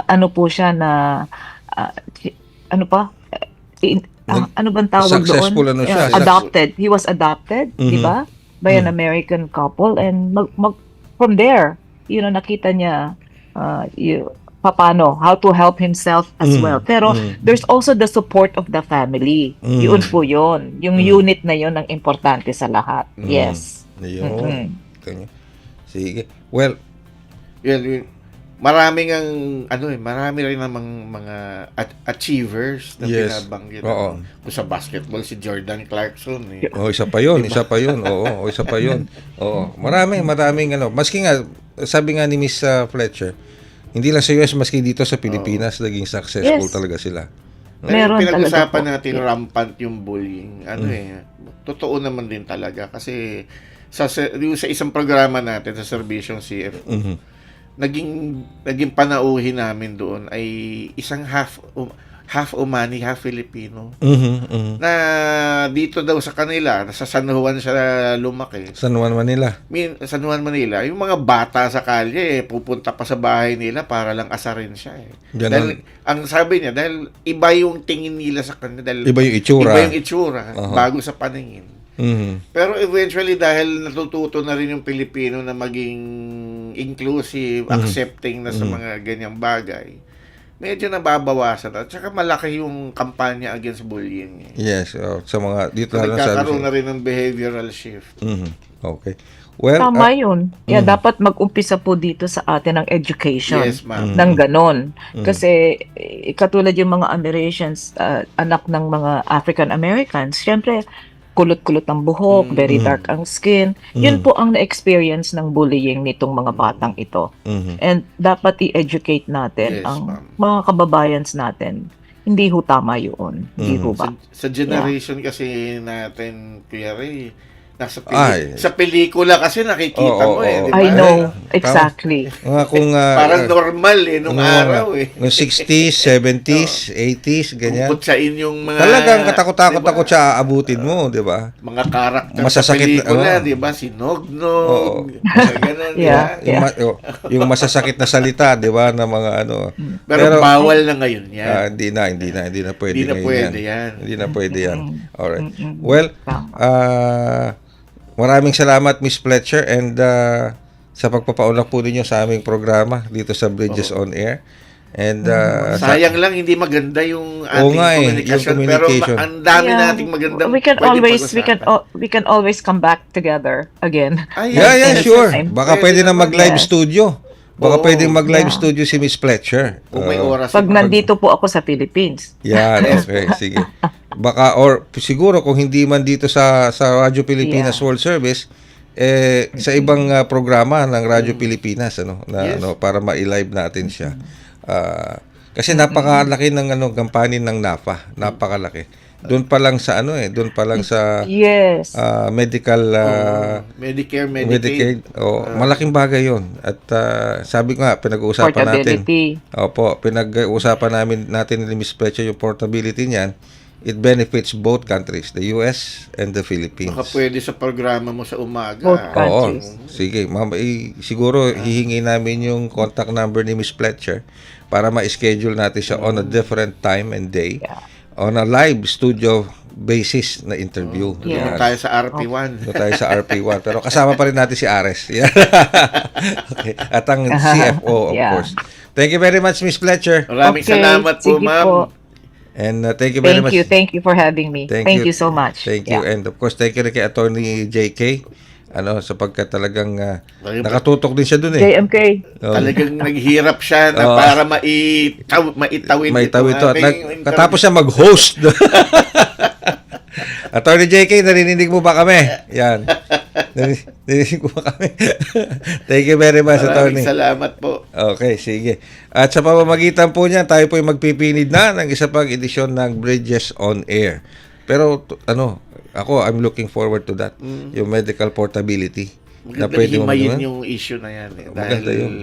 ano po siya na ano bang tawag Successful doon? siya. Adopted. He was adopted, di ba? By an American couple and from there, nakita niya how to help himself as well. Pero there's also the support of the family. Yun po yun. Yung unit na yun ang importante sa lahat. Yes. Yun. Sige. Well, Yun. Maraming marami rin namang mga achievers na Yes. binabanggit. Oo. Kung sa basketball, si Jordan Clarkson. isa pa yun. Oo, isa pa yun. Oo. Maraming maski nga, sabi nga ni Miss Fletcher, hindi lang sa US, maski dito sa Pilipinas, naging successful Yes. talaga sila. Meron Pinag-usapan talaga po. natin rampant yung bullying. Totoo naman din talaga kasi yung sa isang programa natin sa serbisyong CFO, naging panauhin namin doon ay isang half Omani, half Filipino. Na dito daw sa kanila, sa San Juan siya lumaki. San Juan, Manila. San Juan, Manila, yung mga bata sa kalye, pupunta pa sa bahay nila para lang asarin siya. Ganon. Dahil, ang sabi niya, dahil iba yung tingin nila sa kanya. Dahil Iba yung itsura. Iba yung itsura, bago sa paningin. Pero eventually, dahil natututo na rin yung Pilipino na maging inclusive, accepting na sa mga ganyang bagay, medyo nababawasan. At saka malaki yung kampanya against bullying. Yes, sa mga dito na Nagkakaroon na rin ng behavioral shift. Okay. Well, Tama yun. Kaya dapat mag-umpisa po dito sa atin ng education. Yes, ma'am. Ng ganon. Kasi katulad yung mga Amerasians, anak ng mga African Americans, syempre kulot-kulot ang buhok, very dark ang skin. Yun po ang na-experience ng bullying nitong mga batang ito. And dapat i-educate natin Yes, ang ma'am. mga kababayans natin. Hindi ho tama yun. Hindi ho ba? Sa generation kasi natin, Kuya Ray, nasa Ay. sa pelikula kasi nakikita Oo, mo eh, oo. di ba? I know. Exactly. mga kung Parang normal eh, nung araw eh. Noong 60s, 70s, 80s, ganyan. Puputsain yung mga... Talagang katakot-takot di ba? ako siya aabutin mo, di ba? Mga karakter sa Masasakit, pelikula, oo. di ba? Si Nognog, ganun, di Yeah. ba? Yung masasakit na salita, di ba, na mga ano. Pero bawal na ngayon yan. Hindi na pwede Hindi na ngayon pwede yan. Hindi na pwede yan. Alright. Well, Tama. maraming salamat, Miss Fletcher, and sa pagpapaunlak po ninyo sa aming programa dito sa Bridges on Air. And Sayang lang hindi maganda yung ating nga eh, communication, yung pero communication. ang dami Yeah. nating magandang we can pwede always pag-usapan. we can always come back together again. Ay, yeah, Yes, sure. yes. Baka Pwede pwede na naman. mag-live Yes. studio. Baka Oo. pwedeng mag-live Yeah. studio si Miss Fletcher. Kung may oras. Pag nandito po ako sa Philippines. Yan, okay, sige. Baka or siguro kung hindi man dito sa Radyo Pilipinas Yeah. World Service, sa ibang programa ng Radyo Pilipinas na Yes. para ma-live natin siya. Kasi napakalaki ng gampanin ng NAFA, napakalaki. Doon pa lang sa doon pa lang sa Yes. medical Medicare, Medicaid. Medicaid. Malaking bagay 'yon. At sabi ko nga pinag-uusapan natin. Portability. Opo, pinag-uusapan natin ni Miss Fletcher yung portability niyan. It benefits both countries, the US and the Philippines. Baka pwede sa programa mo sa umaga. Both Oo. countries. Sige, ma'am, siguro hihingi namin yung contact number ni Miss Fletcher para ma-schedule natin siya on a different time and day. Yeah. On a live studio basis na interview. Yeah. Yan. Tayo sa RP1. Doon tayo sa RP1. Pero kasama pa rin natin si Ares. Yan. Okay. At ang CFO, of Yeah. course. Thank you very much, Miss Fletcher. Maraming Okay, salamat po, sige ma'am. po. And thank you very much. Thank you for having me. Thank you so much. Thank you. Yeah. And of course, thank you rin kay Attorney JK. Sapagkat talagang Ayun, nakatutok din siya dun eh. JMK. Oh. Talagang naghirap siya na Oo. para maitawid Maitawi ito. At ating katapos siya mag-host. Attorney JK, narinig mo ba kami? Yan. Narinig mo ba kami? Thank you very much, Attorney. Maraming salamat po. Okay, sige. At sa pamamagitan po niya, tayo po ay magpipinid na ng isa pang edisyon ng Bridges on Air. Pero ako, I'm looking forward to that. Yung medical portability. Maganda himayin yung issue na yan. Maganda Dahil yun.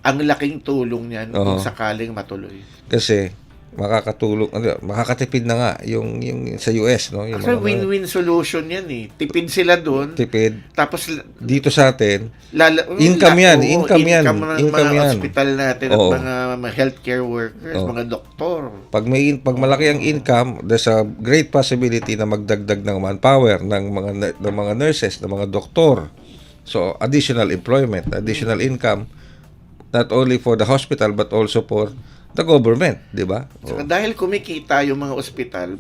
ang laking tulong niyan kung Oo. sakaling matuloy. Kasi makakatipid na nga yung sa US, no? Yung Actually, mga win-win solution yan eh. Tipid sila doon. tipid Tapos dito sa atin. income yan, ng income mga yan. hospital natin Oo. at mga healthcare workers, Oo. mga doktor. Pag malaki ang income, there's a great possibility na magdagdag ng manpower ng mga nurses, ng mga doktor. So, additional employment, additional income, not only for the hospital but also for the government, di ba? Saka dahil kumikita yung mga ospital,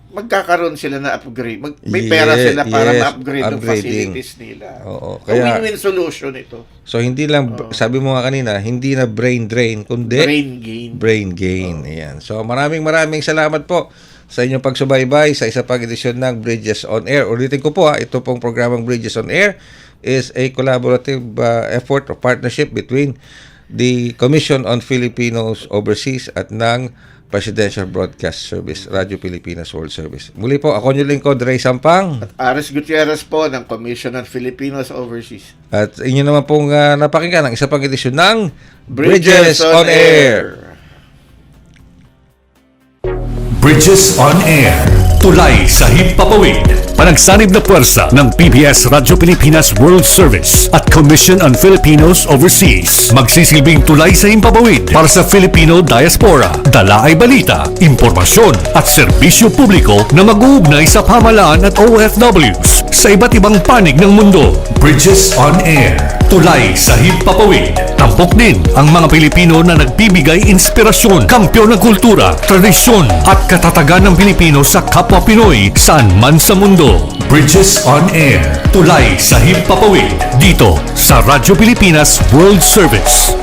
magkakaroon sila na upgrade. May pera sila para ma-upgrade yung upgrading. facilities nila. Oo, So, kaya win-win solution ito. so hindi lang sabi mo nga kanina, hindi na brain drain kundi Brain gain. Ayan. So maraming salamat po sa inyong pagsubaybay sa isa pang edisyon ng Bridges on Air. Ulitin ko po ito pong programang Bridges on Air is a collaborative effort or partnership between the Commission on Filipinos Overseas at ng Presidential Broadcast Service, Radyo Pilipinas World Service. Muli po, ako yung lingkod, Ray Sampang. Aris Gutierrez po ng Commission on Filipinos Overseas. At inyo naman pong napakinggan ang isa pang edisyon ng Bridges on Air. Bridges on Air. Tulay sa himpapawid. Panagsanib na puwersa ng PBS Radyo Pilipinas World Service at Commission on Filipinos Overseas. Magsisilbing tulay sa himpapawid para sa Filipino diaspora. Dala ay balita, impormasyon at serbisyo publiko na mag-uugnay sa pamahalaan at OFWs sa iba't ibang panig ng mundo. Bridges on Air. Tulay sa himpapawid. Tampok din ang mga Pilipino na nagbibigay inspirasyon, kampyon ng kultura, tradisyon at katatagan ng Pilipino sa kapwa Pinoy saan man sa mundo. Bridges on Air. Tulay sa himpapawid. Dito sa Radyo Pilipinas World Service.